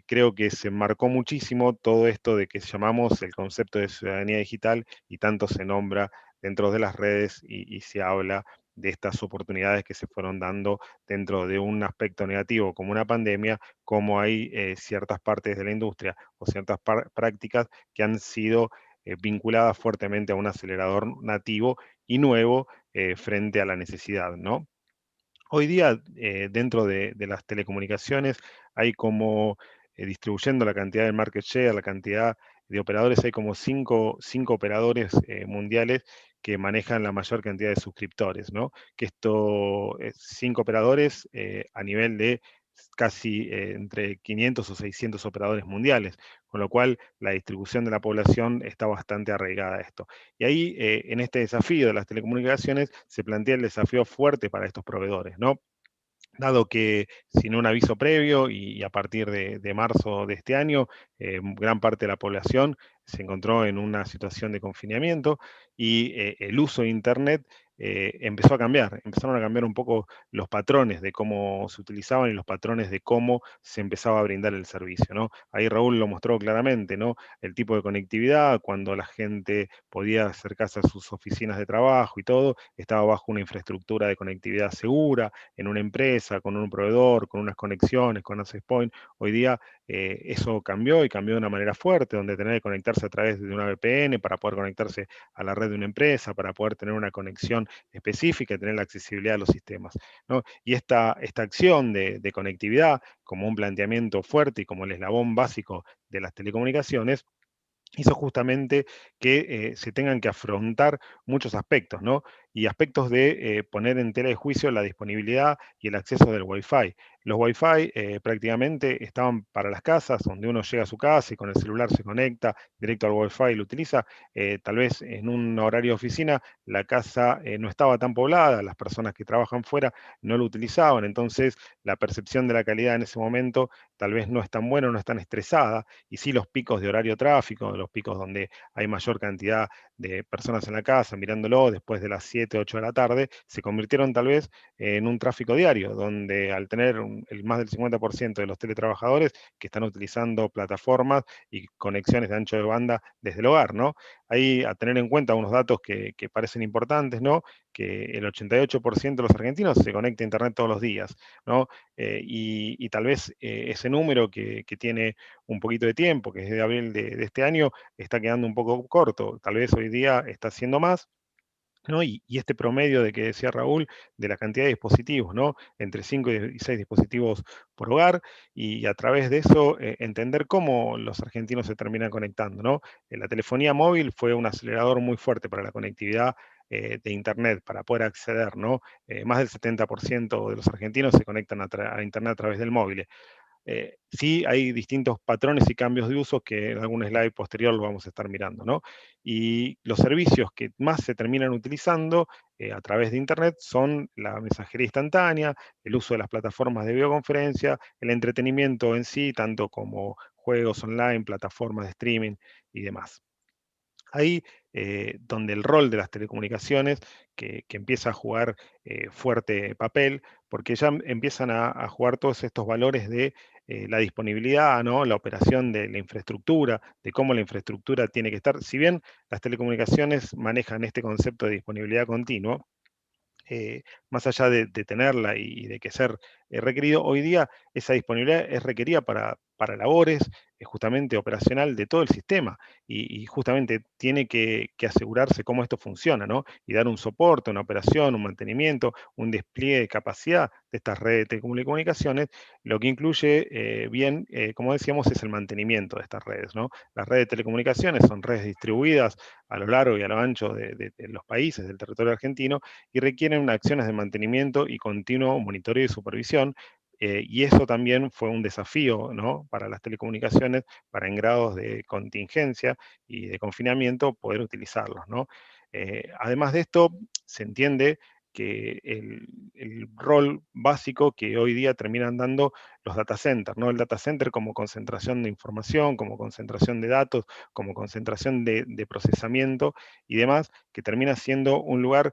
creo que se marcó muchísimo todo esto de que llamamos el concepto de ciudadanía digital y tanto se nombra dentro de las redes y se habla de estas oportunidades que se fueron dando dentro de un aspecto negativo como una pandemia, como hay ciertas partes de la industria o ciertas prácticas que han sido vinculadas fuertemente a un acelerador nativo y nuevo frente a la necesidad, ¿no? Hoy día, dentro de las telecomunicaciones, hay como, distribuyendo la cantidad de market share, la cantidad de operadores, hay como cinco operadores mundiales que manejan la mayor cantidad de suscriptores, ¿no? Que esto es 5 operadores a nivel de casi entre 500 o 600 operadores mundiales, con lo cual la distribución de la población está bastante arraigada a esto. Y ahí, en este desafío de las telecomunicaciones, se plantea el desafío fuerte para estos proveedores, ¿no? Dado que sin un aviso previo y a partir de marzo de este año, gran parte de la población se encontró en una situación de confinamiento y el uso de Internet empezó a cambiar, empezaron a cambiar un poco los patrones de cómo se utilizaban y los patrones de cómo se empezaba a brindar el servicio, ¿no? Ahí Raúl lo mostró claramente, ¿no? El tipo de conectividad, cuando la gente podía acercarse a sus oficinas de trabajo y todo, estaba bajo una infraestructura de conectividad segura, en una empresa, con un proveedor, con unas conexiones, con access point. Hoy día eso cambió y cambió de una manera fuerte, donde tener que conectarse a través de una VPN para poder conectarse a la red de una empresa, para poder tener una conexión específica y tener la accesibilidad a los sistemas, ¿no? Y esta acción de conectividad, como un planteamiento fuerte y como el eslabón básico de las telecomunicaciones, hizo justamente que se tengan que afrontar muchos aspectos, ¿no? Y aspectos de poner en tela de juicio la disponibilidad y el acceso del Wi-Fi. Los Wi-Fi prácticamente estaban para las casas, donde uno llega a su casa y con el celular se conecta directo al Wi-Fi y lo utiliza. Tal vez en un horario de oficina la casa no estaba tan poblada, las personas que trabajan fuera no lo utilizaban, entonces la percepción de la calidad en ese momento tal vez no es tan buena, no es tan estresada, y sí los picos de horario tráfico, los picos donde hay mayor cantidad de personas en la casa mirándolo después de las 7 7, 8 de la tarde, se convirtieron tal vez en un tráfico diario, donde al tener más del 50% de los teletrabajadores que están utilizando plataformas y conexiones de ancho de banda desde el hogar, ¿no? Ahí a tener en cuenta unos datos que parecen importantes, ¿no? Que el 88% de los argentinos se conecta a Internet todos los días, ¿no? Y tal vez ese número que tiene un poquito de tiempo, que es de abril de este año, está quedando un poco corto. Tal vez hoy día está haciendo más, ¿no? Y este promedio de que decía Raúl, de la cantidad de dispositivos, ¿no? Entre 5 y 6 dispositivos por hogar, y a través de eso entender cómo los argentinos se terminan conectando, ¿no? La telefonía móvil fue un acelerador muy fuerte para la conectividad de Internet, para poder acceder, ¿no? Más del 70% de los argentinos se conectan a Internet a través del móvil. Sí hay distintos patrones y cambios de uso que en algún slide posterior lo vamos a estar mirando, ¿no? Y los servicios que más se terminan utilizando a través de Internet son la mensajería instantánea, el uso de las plataformas de videoconferencia, el entretenimiento en sí, tanto como juegos online, plataformas de streaming y demás. Ahí donde el rol de las telecomunicaciones, que empieza a jugar fuerte papel, porque ya empiezan a jugar todos estos valores de la disponibilidad, ¿no? La operación de la infraestructura, de cómo la infraestructura tiene que estar. Si bien las telecomunicaciones manejan este concepto de disponibilidad continua, más allá de tenerla y de que ser requerido, hoy día esa disponibilidad es requerida para labores justamente operacional de todo el sistema y justamente tiene que asegurarse cómo esto funciona, ¿no? Y dar un soporte, una operación, un mantenimiento, un despliegue de capacidad de estas redes de telecomunicaciones, lo que incluye bien, como decíamos, es el mantenimiento de estas redes, ¿no? Las redes de telecomunicaciones son redes distribuidas a lo largo y a lo ancho de los países, del territorio argentino, y requieren acciones de mantenimiento y continuo monitoreo y supervisión. Y eso también fue un desafío, ¿no? Para las telecomunicaciones, para en grados de contingencia y de confinamiento poder utilizarlos, ¿no? Además de esto, se entiende que el rol básico que hoy día terminan dando los data centers, ¿no? El data center como concentración de información, como concentración de datos, como concentración de procesamiento y demás, que termina siendo un lugar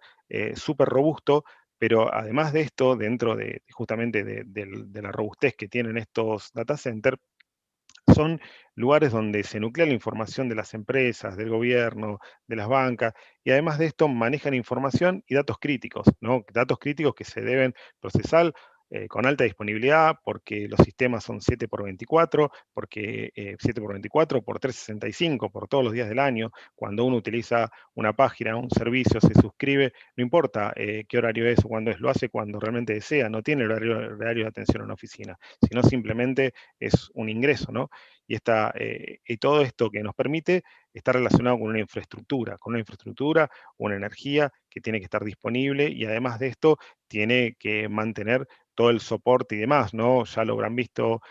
súper robusto, pero además de esto, dentro de justamente de la robustez que tienen estos data centers, son lugares donde se nuclea la información de las empresas, del gobierno, de las bancas, y además de esto manejan información y datos críticos, ¿no? Datos críticos que se deben procesar con alta disponibilidad, porque los sistemas son 7 por 24, porque 7 por 24, por 365, por todos los días del año. Cuando uno utiliza una página, un servicio, se suscribe, no importa qué horario es o cuándo es, lo hace cuando realmente desea, no tiene horario de atención en una oficina, sino simplemente es un ingreso, ¿no? Y todo esto que nos permite está relacionado con una infraestructura, una energía que tiene que estar disponible y además de esto tiene que mantener todo el soporte y demás, ¿no? Ya lo habrán visto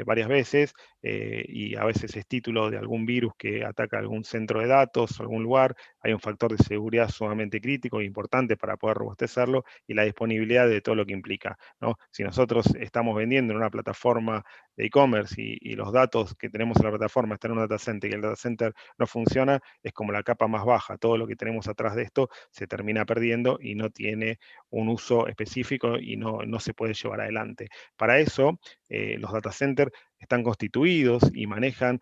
varias veces y a veces es título de algún virus que ataca algún centro de datos, algún lugar, hay un factor de seguridad sumamente crítico e importante para poder robustecerlo y la disponibilidad de todo lo que implica, ¿no? Si nosotros estamos vendiendo en una plataforma de e-commerce y los datos que tenemos en la plataforma están en un data center y el data center no funciona, es como la capa más baja. Todo lo que tenemos atrás de esto se termina perdiendo y no tiene un uso específico y no se puede llevar adelante. Para eso, los data centers están constituidos y manejan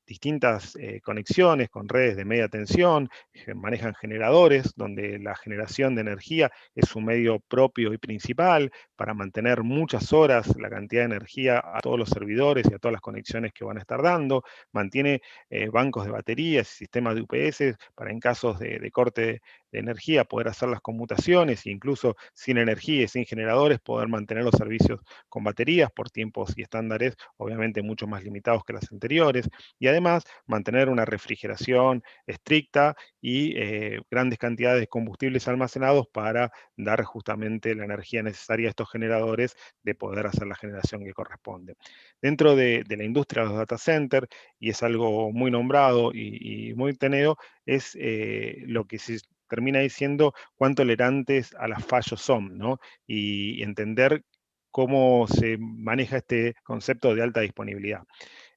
distintas conexiones con redes de media tensión, manejan generadores donde la generación de energía es su medio propio y principal para mantener muchas horas la cantidad de energía a todos los servidores y a todas las conexiones que van a estar dando, mantiene bancos de baterías y sistemas de UPS para en casos de corte de energía poder hacer las conmutaciones e incluso sin energía y sin generadores poder mantener los servicios con baterías por tiempos y estándares obviamente mucho más limitados que las anteriores y además mantener una refrigeración estricta y grandes cantidades de combustibles almacenados para dar justamente la energía necesaria a estos generadores de poder hacer la generación que corresponde. Dentro de la industria de los data centers, y es algo muy nombrado y muy tenido, es lo que se termina diciendo cuán tolerantes a los fallos son, ¿no? Y entender cómo se maneja este concepto de alta disponibilidad.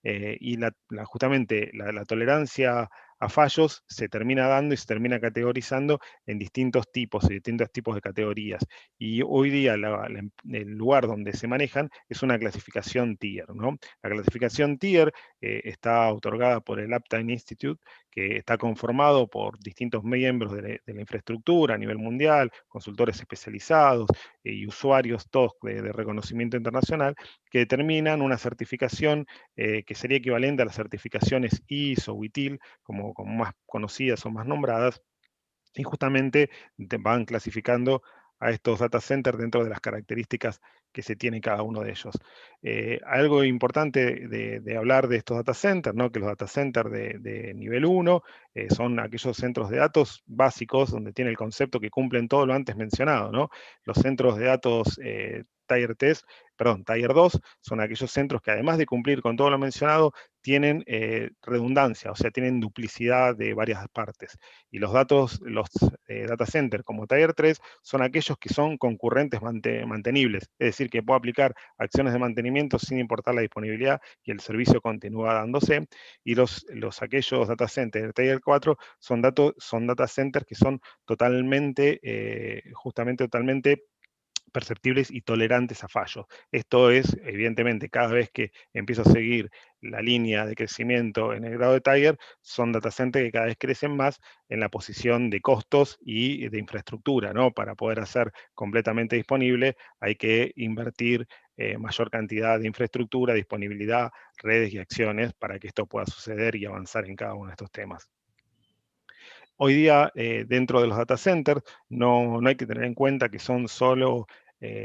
Y justamente la tolerancia a fallos se termina dando y se termina categorizando en distintos tipos de categorías. Y hoy día el lugar donde se manejan es una clasificación tier, ¿no? La clasificación tier está otorgada por el Uptime Institute, que está conformado por distintos miembros de la infraestructura a nivel mundial, consultores especializados y usuarios todos de reconocimiento internacional, que determinan una certificación que sería equivalente a las certificaciones ISO o ITIL, como más conocidas o más nombradas, y justamente van clasificando a estos data centers dentro de las características que se tiene cada uno de ellos. Algo importante de hablar de estos data centers, ¿no? Que los data centers de nivel 1 son aquellos centros de datos básicos donde tiene el concepto que cumplen todo lo antes mencionado, ¿no? Los centros de datos Tier 2 son aquellos centros que, además de cumplir con todo lo mencionado, tienen redundancia, o sea, tienen duplicidad de varias partes. Y los data centers como Tier 3 son aquellos que son concurrentes mantenibles, es decir, que puedo aplicar acciones de mantenimiento sin importar la disponibilidad y el servicio continúa dándose. Y aquellos data centers de Tier 4 son data centers que son totalmente, totalmente perceptibles y tolerantes a fallos. Esto es, evidentemente, cada vez que empiezo a seguir la línea de crecimiento en el grado de Tiger, son data centers que cada vez crecen más en la posición de costos y de infraestructura, ¿no? Para poder hacer completamente disponible, hay que invertir mayor cantidad de infraestructura, disponibilidad, redes y acciones para que esto pueda suceder y avanzar en cada uno de estos temas. Hoy día, dentro de los data centers, no hay que tener en cuenta que son solo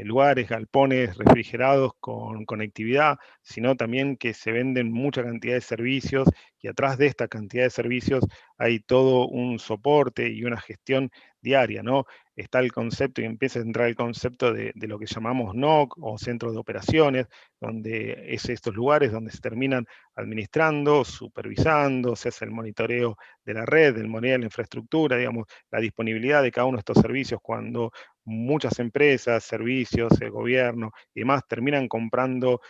lugares, galpones refrigerados con conectividad, sino también que se venden mucha cantidad de servicios y atrás de esta cantidad de servicios hay todo un soporte y una gestión diaria, ¿no? Está el concepto y empieza a entrar el concepto de lo que llamamos NOC o centros de operaciones, donde es estos lugares donde se terminan administrando, supervisando, se hace el monitoreo de la red, del monitoreo de la infraestructura, digamos, la disponibilidad de cada uno de estos servicios cuando muchas empresas, servicios, el gobierno y demás terminan comprando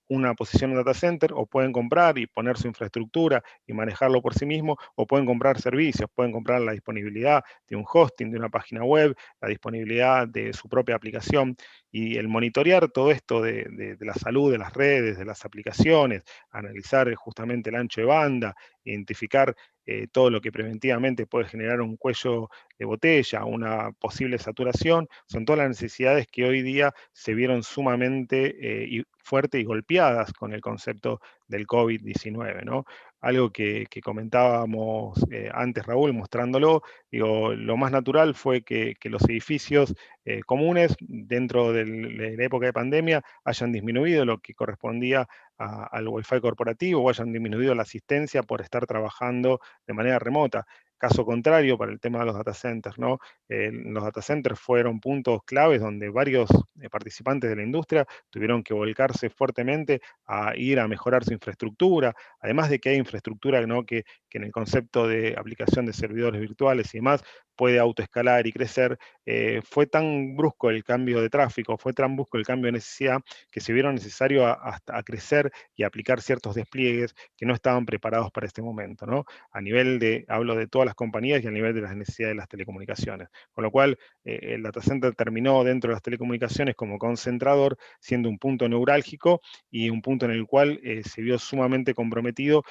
una posición en data center, o pueden comprar y poner su infraestructura y manejarlo por sí mismo, o pueden comprar servicios, pueden comprar la disponibilidad de un hosting, de una página web, la disponibilidad de su propia aplicación, y el monitorear todo esto de la salud de las redes, de las aplicaciones, analizar justamente el ancho de banda, identificar todo lo que preventivamente puede generar un cuello de botella, una posible saturación, son todas las necesidades que hoy día se vieron sumamente fuertes y golpeadas con el concepto del COVID-19, ¿no? Algo que comentábamos antes, Raúl, mostrándolo, digo, lo más natural fue que los edificios comunes dentro de la época de pandemia hayan disminuido lo que correspondía al Wi-Fi corporativo, o hayan disminuido la asistencia por estar trabajando de manera remota. Caso contrario para el tema de los data centers, ¿no? Los data centers fueron puntos claves donde varios participantes de la industria tuvieron que volcarse fuertemente a ir a mejorar su infraestructura, además de que hay infraestructura, ¿no? que en el concepto de aplicación de servidores virtuales y demás puede autoescalar y crecer. Fue tan brusco el cambio de tráfico, fue tan brusco el cambio de necesidad, que se vieron necesario a crecer y aplicar ciertos despliegues que no estaban preparados para este momento, ¿no? Hablo de todas las compañías y a nivel de las necesidades de las telecomunicaciones. Con lo cual, el data center terminó dentro de las telecomunicaciones como concentrador, siendo un punto neurálgico y un punto en el cual se vio sumamente comprometido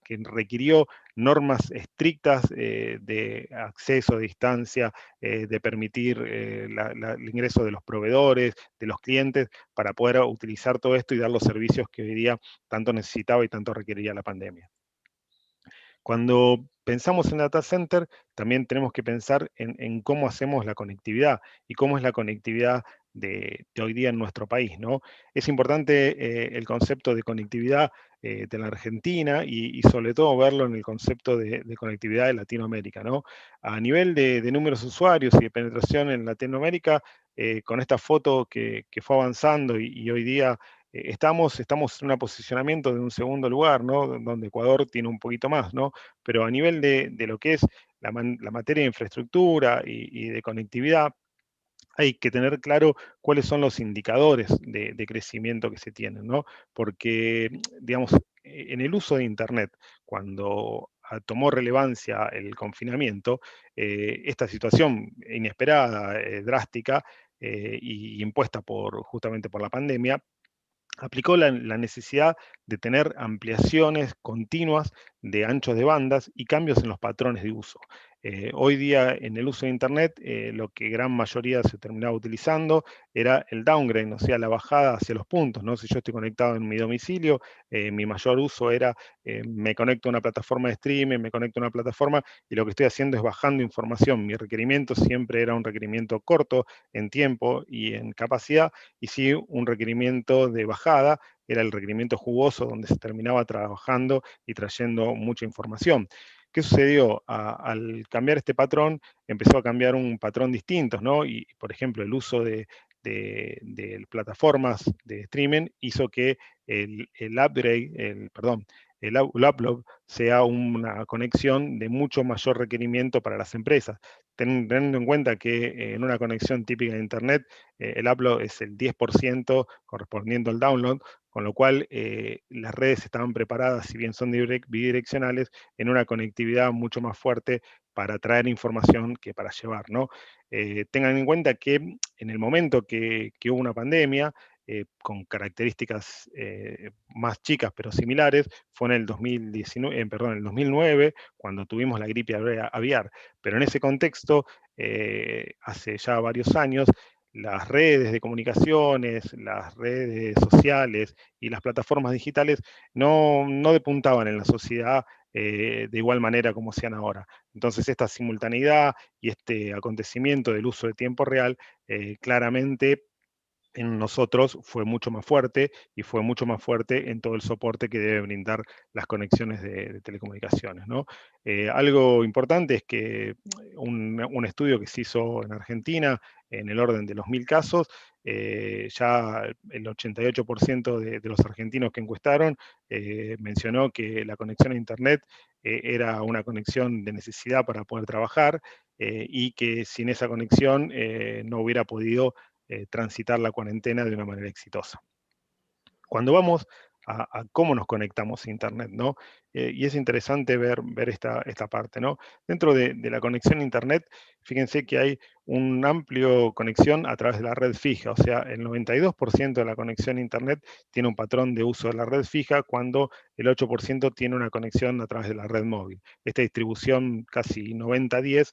que requirió normas estrictas de acceso, de distancia, de permitir el ingreso de los proveedores, de los clientes, para poder utilizar todo esto y dar los servicios que hoy día tanto necesitaba y tanto requería la pandemia. Cuando pensamos en data center, también tenemos que pensar en cómo hacemos la conectividad y cómo es la conectividad de hoy día en nuestro país, ¿no? Es importante el concepto de conectividad de la Argentina y sobre todo verlo en el concepto de conectividad de Latinoamérica, ¿no? A nivel de números de usuarios y de penetración en Latinoamérica, con esta foto que fue avanzando y hoy día estamos en un posicionamiento de un segundo lugar, ¿no? Donde Ecuador tiene un poquito más, ¿no? Pero a nivel de lo que es la materia de infraestructura y de conectividad, hay que tener claro cuáles son los indicadores de crecimiento que se tienen, ¿no? Porque, digamos, en el uso de Internet, cuando tomó relevancia el confinamiento, esta situación inesperada, drástica, y impuesta justamente por la pandemia, aplicó la necesidad de tener ampliaciones continuas de anchos de bandas y cambios en los patrones de uso. Hoy día en el uso de Internet, lo que gran mayoría se terminaba utilizando era el downgrade, o sea, la bajada hacia los puntos, ¿no? Si yo estoy conectado en mi domicilio, mi mayor uso era, me conecto a una plataforma de streaming, me conecto a una plataforma y lo que estoy haciendo es bajando información. Mi requerimiento siempre era un requerimiento corto en tiempo y en capacidad, y sí un requerimiento de bajada, era el requerimiento jugoso donde se terminaba trabajando y trayendo mucha información. ¿Qué sucedió? Al cambiar este patrón, empezó a cambiar un patrón distinto, ¿no? Y, por ejemplo, el uso de plataformas de streaming hizo que el upgrade, el upload sea una conexión de mucho mayor requerimiento para las empresas. Teniendo en cuenta que en una conexión típica de Internet, el upload es el 10% correspondiendo al download, con lo cual las redes estaban preparadas, si bien son bidireccionales, en una conectividad mucho más fuerte para traer información que para llevar, ¿no? Tengan en cuenta que en el momento que hubo una pandemia, con características más chicas pero similares, fue en el 2009, cuando tuvimos la gripe aviar. Pero en ese contexto, hace ya varios años, las redes de comunicaciones, las redes sociales y las plataformas digitales no depuntaban en la sociedad de igual manera como sean ahora. Entonces esta simultaneidad y este acontecimiento del uso de tiempo real claramente en nosotros fue mucho más fuerte, y fue mucho más fuerte en todo el soporte que debe brindar las conexiones de telecomunicaciones, ¿no? Algo importante es que un estudio que se hizo en Argentina, en el orden de los 1000 casos, ya el 88% de los argentinos que encuestaron mencionó que la conexión a Internet era una conexión de necesidad para poder trabajar, y que sin esa conexión no hubiera podido transitar la cuarentena de una manera exitosa. Cuando vamos a cómo nos conectamos a Internet, ¿no? Y es interesante ver esta parte, ¿no? Dentro de la conexión a Internet, fíjense que hay una amplia conexión a través de la red fija, o sea, el 92% de la conexión a Internet tiene un patrón de uso de la red fija, cuando el 8% tiene una conexión a través de la red móvil. Esta distribución casi 90-10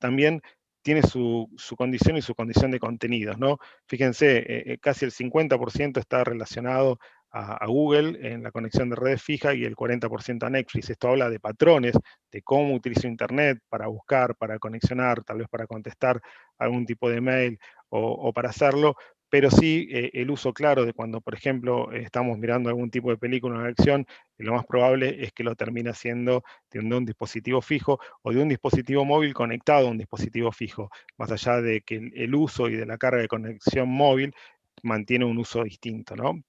también tiene su condición y su condición de contenidos, ¿no? Fíjense, casi el 50% está relacionado a Google en la conexión de redes fija y el 40% a Netflix. Esto habla de patrones, de cómo utilizo Internet para buscar, para conexionar, tal vez para contestar algún tipo de mail o para hacerlo, pero sí el uso claro de cuando, por ejemplo, estamos mirando algún tipo de película o acción, lo más probable es que lo termine haciendo de un dispositivo fijo o de un dispositivo móvil conectado a un dispositivo fijo, más allá de que el uso y de la carga de conexión móvil mantiene un uso distinto, ¿no?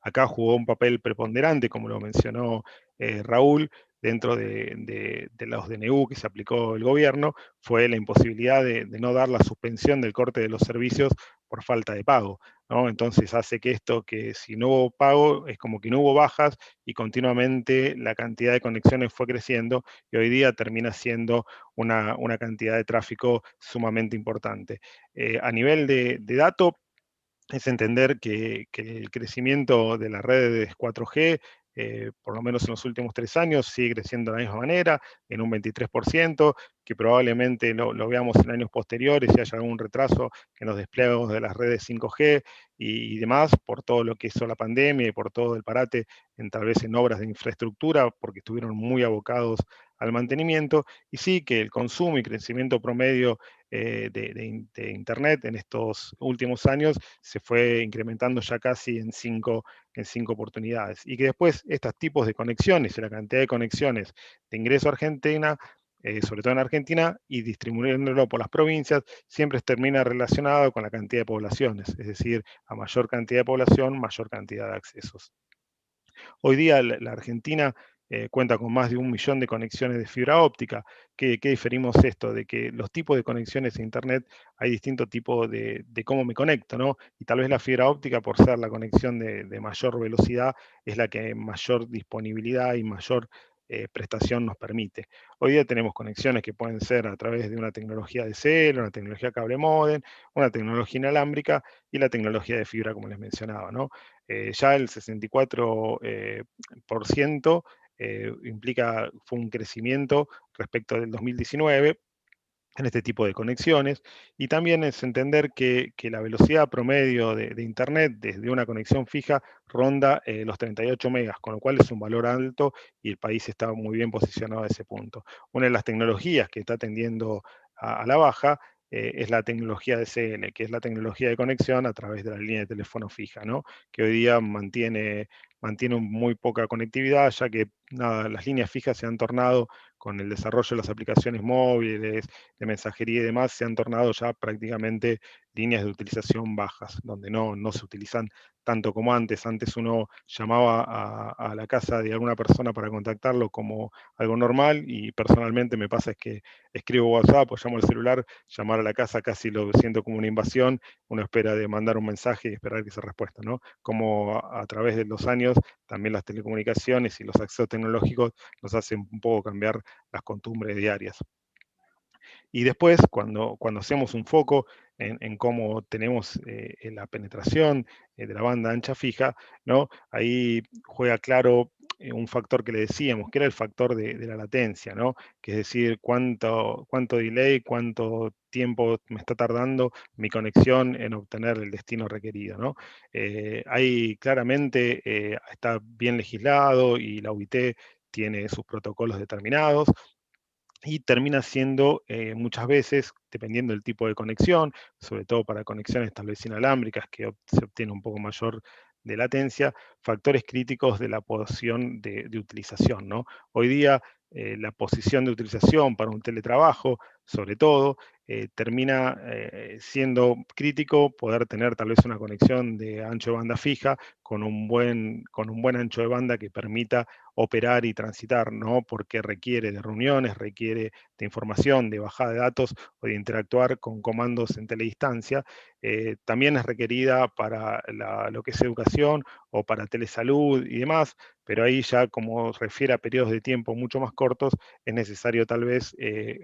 Acá jugó un papel preponderante, como lo mencionó Raúl, dentro de los DNU que se aplicó el gobierno, fue la imposibilidad de no dar la suspensión del corte de los servicios por falta de pago, ¿no? Entonces hace que esto, que si no hubo pago, es como que no hubo bajas y continuamente la cantidad de conexiones fue creciendo, y hoy día termina siendo una cantidad de tráfico sumamente importante. A nivel de dato, es entender que el crecimiento de las redes 4G, por lo menos en los últimos 3 años, sigue creciendo de la misma manera, en un 23%, que probablemente lo veamos en años posteriores si haya algún retraso en los desplegos de las redes 5G y demás, por todo lo que hizo la pandemia y por todo el parate tal vez en obras de infraestructura, porque estuvieron muy abocados al mantenimiento, y sí que el consumo y crecimiento promedio de Internet en estos últimos años se fue incrementando ya casi en 5 oportunidades. Y que después estos tipos de conexiones y la cantidad de conexiones de ingreso a Argentina, sobre todo en Argentina, y distribuyéndolo por las provincias, siempre termina relacionado con la cantidad de poblaciones, es decir, a mayor cantidad de población, mayor cantidad de accesos. Hoy día la Argentina cuenta con más de 1 millón de conexiones de fibra óptica. ¿Qué diferimos esto? De que los tipos de conexiones a Internet, hay distintos tipos de cómo me conecto, ¿no? Y tal vez la fibra óptica, por ser la conexión de mayor velocidad, es la que mayor disponibilidad y mayor prestación nos permite. Hoy día tenemos conexiones que pueden ser a través de una tecnología de celo, una tecnología cable módem, una tecnología inalámbrica y la tecnología de fibra, como les mencionaba, ¿no? Ya el 64% fue un crecimiento respecto del 2019 en este tipo de conexiones, y también es entender que la velocidad promedio de Internet desde una conexión fija ronda los 38 megas, con lo cual es un valor alto y el país está muy bien posicionado a ese punto. Una de las tecnologías que está tendiendo a la baja es la tecnología DSL, que es la tecnología de conexión a través de la línea de teléfono fija, ¿no? Que hoy día mantiene muy poca conectividad, ya que nada, las líneas fijas se han tornado con el desarrollo de las aplicaciones móviles, de mensajería y demás, se han tornado ya prácticamente líneas de utilización bajas, donde no se utilizan tanto como antes. Antes uno llamaba a la casa de alguna persona para contactarlo como algo normal, y personalmente me pasa es que escribo WhatsApp o llamo al celular, llamar a la casa casi lo siento como una invasión, uno espera de mandar un mensaje y esperar que se respuesta, ¿no? Como a través de los años también las telecomunicaciones y los accesos tecnológicos nos hacen un poco cambiar las costumbres diarias. Y después, cuando hacemos un foco en cómo tenemos la penetración de la banda ancha fija, ¿no? Ahí juega claro un factor que le decíamos, que era el factor de la latencia, ¿no? Que es decir, cuánto delay, cuánto tiempo me está tardando mi conexión en obtener el destino requerido, ¿no? Ahí claramente está bien legislado y la UIT tiene sus protocolos determinados, y termina siendo muchas veces, dependiendo del tipo de conexión, sobre todo para conexiones tal vez inalámbricas, que se obtiene un poco mayor de latencia, factores críticos de la posición de utilización, ¿no? Hoy día la posición de utilización para un teletrabajo, sobre todo, termina siendo crítico poder tener tal vez una conexión de ancho de banda fija con un buen ancho de banda que permita operar y transitar, ¿no? Porque requiere de reuniones, requiere de información, de bajada de datos o de interactuar con comandos en teledistancia. También es requerida para lo que es educación o para telesalud y demás, pero ahí ya, como refiere a periodos de tiempo mucho más cortos, es necesario tal vez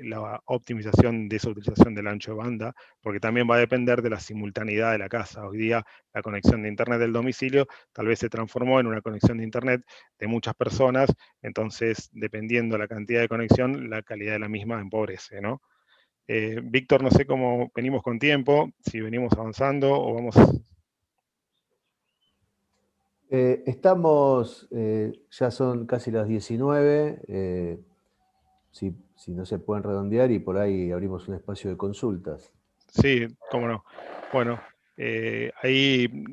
la optimización de esa utilización del ancho de banda, porque también va a depender de la simultaneidad de la casa. Hoy día la conexión de Internet del domicilio tal vez se transformó en una conexión de Internet de muchas personas, entonces dependiendo de la cantidad de conexión, la calidad de la misma empobrece, ¿no? Víctor, no sé cómo venimos con tiempo, si venimos avanzando o vamos... Estamos, ya son casi las 19, si no se pueden redondear, y por ahí abrimos un espacio de consultas. Sí, cómo no. Bueno, ahí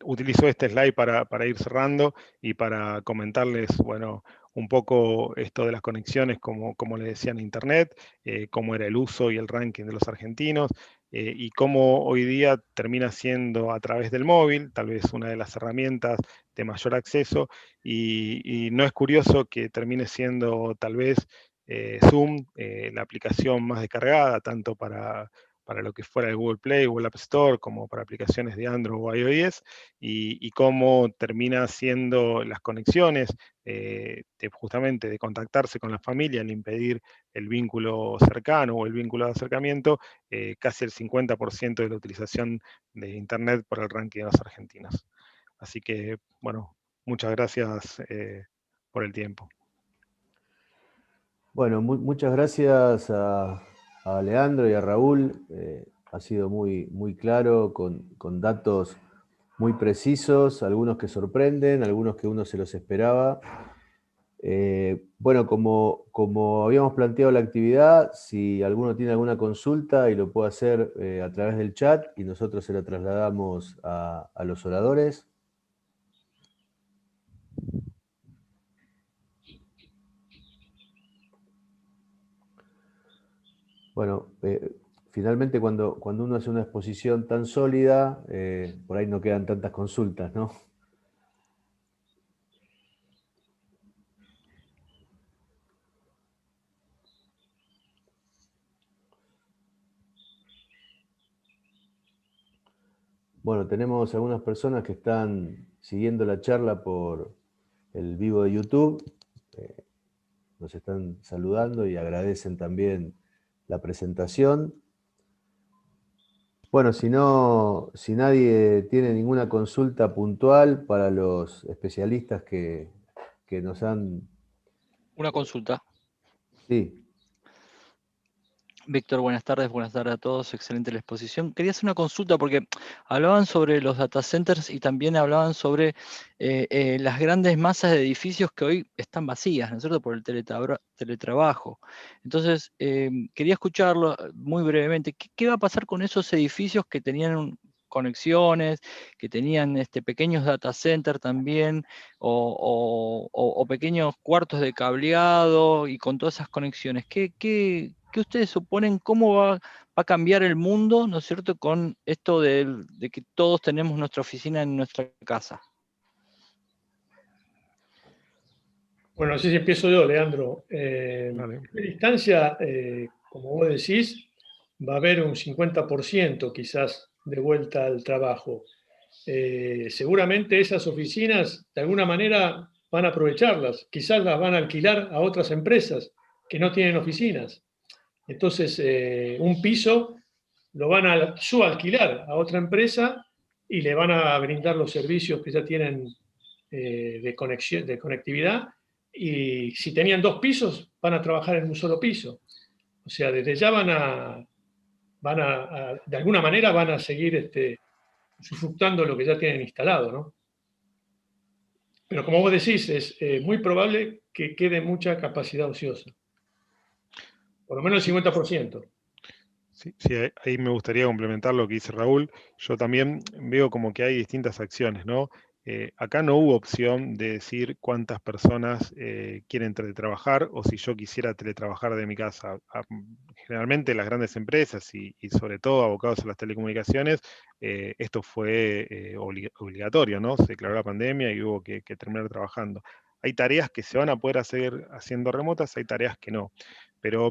utilizo este slide para ir cerrando y para comentarles, bueno, un poco esto de las conexiones, como les decía en Internet, cómo era el uso y el ranking de los argentinos, y cómo hoy día termina siendo a través del móvil, tal vez una de las herramientas de mayor acceso, y no es curioso que termine siendo tal vez Zoom la aplicación más descargada, tanto para lo que fuera el Google Play, Google App Store, como para aplicaciones de Android o iOS, y cómo termina siendo las conexiones, justamente de contactarse con la familia, al impedir el vínculo cercano o el vínculo de acercamiento, casi el 50% de la utilización de Internet por el ranking de los argentinos. Así que, bueno, muchas gracias por el tiempo. Bueno, muchas gracias a Leandro y a Raúl. Ha sido muy claro, con datos muy precisos, algunos que sorprenden, algunos que uno se los esperaba. Bueno, como habíamos planteado la actividad, si alguno tiene alguna consulta, y lo puede hacer a través del chat, y nosotros se la trasladamos a los oradores. Bueno, finalmente cuando uno hace una exposición tan sólida, por ahí no quedan tantas consultas, ¿no? Bueno, tenemos algunas personas que están siguiendo la charla por el vivo de YouTube. nos están saludando y agradecen también la presentación. Bueno, si nadie tiene ninguna consulta puntual para los especialistas que nos han... Una consulta. Sí. Víctor, buenas tardes a todos, excelente la exposición. Quería hacer una consulta porque hablaban sobre los data centers y también hablaban sobre las grandes masas de edificios que hoy están vacías, ¿no es cierto?, por el teletrabajo. Entonces, quería escucharlo muy brevemente. ¿Qué va a pasar con esos edificios que tenían conexiones, que tenían pequeños data centers también, o pequeños cuartos de cableado y con todas esas conexiones? ¿Qué ustedes suponen cómo va a cambiar el mundo, ¿no es cierto?, con esto de que todos tenemos nuestra oficina en nuestra casa? Bueno, así si empiezo yo, Leandro. Vale. En distancia, como vos decís, va a haber un 50% quizás de vuelta al trabajo. Seguramente esas oficinas, de alguna manera, van a aprovecharlas. Quizás las van a alquilar a otras empresas que no tienen oficinas. Entonces, un piso lo van a subalquilar a otra empresa y le van a brindar los servicios que ya tienen de conexión, de conectividad. Y si tenían 2 pisos, van a trabajar en un solo piso. O sea, desde ya de alguna manera van a seguir usufructando lo que ya tienen instalado, ¿no? Pero como vos decís, es muy probable que quede mucha capacidad ociosa. Por lo menos el 50%. Sí, ahí me gustaría complementar lo que dice Raúl. Yo también veo como que hay distintas acciones, ¿no? Acá no hubo opción de decir cuántas personas quieren teletrabajar o si yo quisiera teletrabajar de mi casa. Generalmente las grandes empresas y sobre todo abocados a las telecomunicaciones, esto fue obligatorio, ¿no? Se declaró la pandemia y hubo que terminar trabajando. Hay tareas que se van a poder hacer haciendo remotas, hay tareas que no. Pero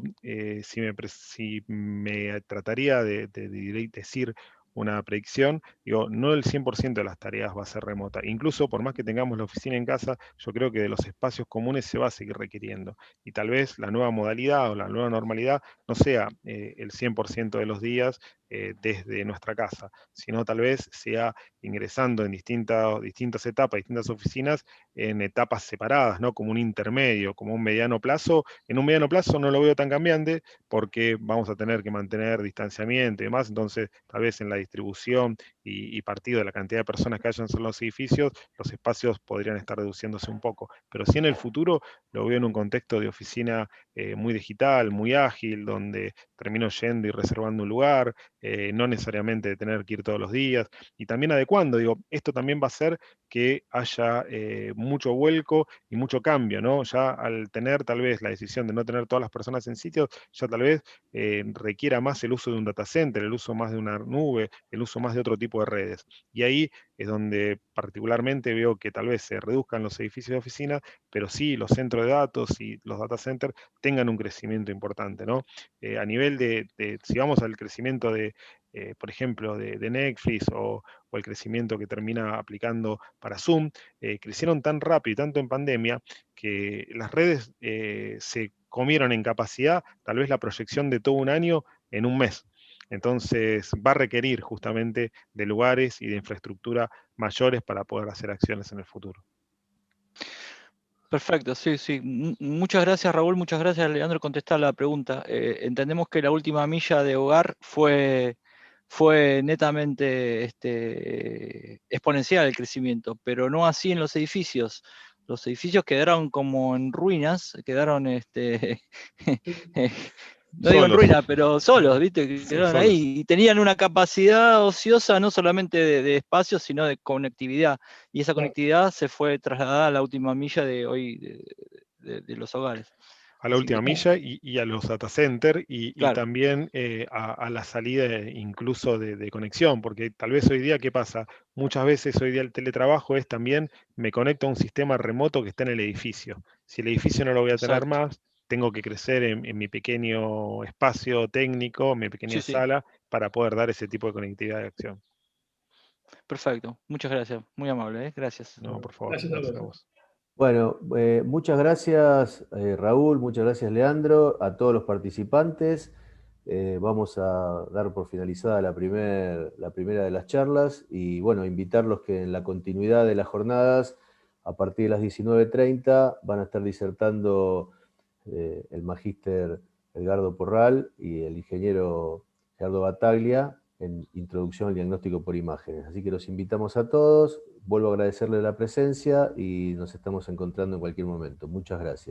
si me trataría de decir una predicción, digo, no el 100% de las tareas va a ser remota. Incluso por más que tengamos la oficina en casa, yo creo que de los espacios comunes se va a seguir requiriendo. Y tal vez la nueva modalidad o la nueva normalidad no sea el 100% de los días desde nuestra casa, sino tal vez sea ingresando en distintas etapas, distintas oficinas, en etapas separadas, ¿no? Como un intermedio, como un mediano plazo. En un mediano plazo no lo veo tan cambiante porque vamos a tener que mantener distanciamiento y demás, entonces tal vez en la distribución y partido de la cantidad de personas que hayan en los edificios, los espacios podrían estar reduciéndose un poco. Pero sí en el futuro lo veo en un contexto de oficina muy digital, muy ágil, donde termino yendo y reservando un lugar, no necesariamente de tener que ir todos los días, y también adecuando, digo, esto también va a hacer que haya mucho vuelco y mucho cambio, ¿no? Ya al tener tal vez la decisión de no tener todas las personas en sitios, ya tal vez requiera más el uso de un data center, el uso más de una nube, el uso más de otro tipo de redes. Y ahí es donde particularmente veo que tal vez se reduzcan los edificios de oficina, pero sí los centros de datos y los data centers tengan un crecimiento importante, ¿no? A nivel si vamos al crecimiento por ejemplo, de Netflix o el crecimiento que termina aplicando para Zoom, crecieron tan rápido y tanto en pandemia que las redes se comieron en capacidad tal vez la proyección de todo un año en un mes. Entonces va a requerir justamente de lugares y de infraestructura mayores para poder hacer acciones en el futuro. Perfecto, sí, sí. Muchas gracias, Raúl, muchas gracias, Leandro, contestar la pregunta. Entendemos que la última milla de hogar fue netamente exponencial el crecimiento, pero no así en los edificios. Los edificios quedaron como en ruinas, quedaron no digo en Solos. ruina, pero solos, ¿viste? Que quedaron solos. ahí y tenían una capacidad ociosa no solamente de espacio, sino de conectividad. Y esa conectividad se fue trasladada a la última milla de hoy de los hogares. A la Así última que, milla y a los data centers y claro, también a la salida incluso de conexión, porque tal vez hoy día, ¿qué pasa? Muchas veces hoy día el teletrabajo es también, me conecto a un sistema remoto que está en el edificio. Si el edificio no lo voy a tener exacto. más, tengo que crecer en mi pequeño espacio técnico, mi pequeña Sí, sí, sala, para poder dar ese tipo de conectividad de acción. perfecto. Muchas gracias. Muy amable, ¿eh? Gracias. No, por favor, Gracias a gracias a vos. vos. Bueno, muchas gracias Raúl, muchas gracias Leandro, a todos los participantes. Vamos a dar por finalizada la primera de las charlas y bueno, invitarlos que en la continuidad de las jornadas, a partir de las 19:30, van a estar disertando el magíster Edgardo Porral y el ingeniero Gerardo Bataglia en Introducción al Diagnóstico por Imágenes. Así que los invitamos a todos, vuelvo a agradecerles la presencia y nos estamos encontrando en cualquier momento. Muchas gracias.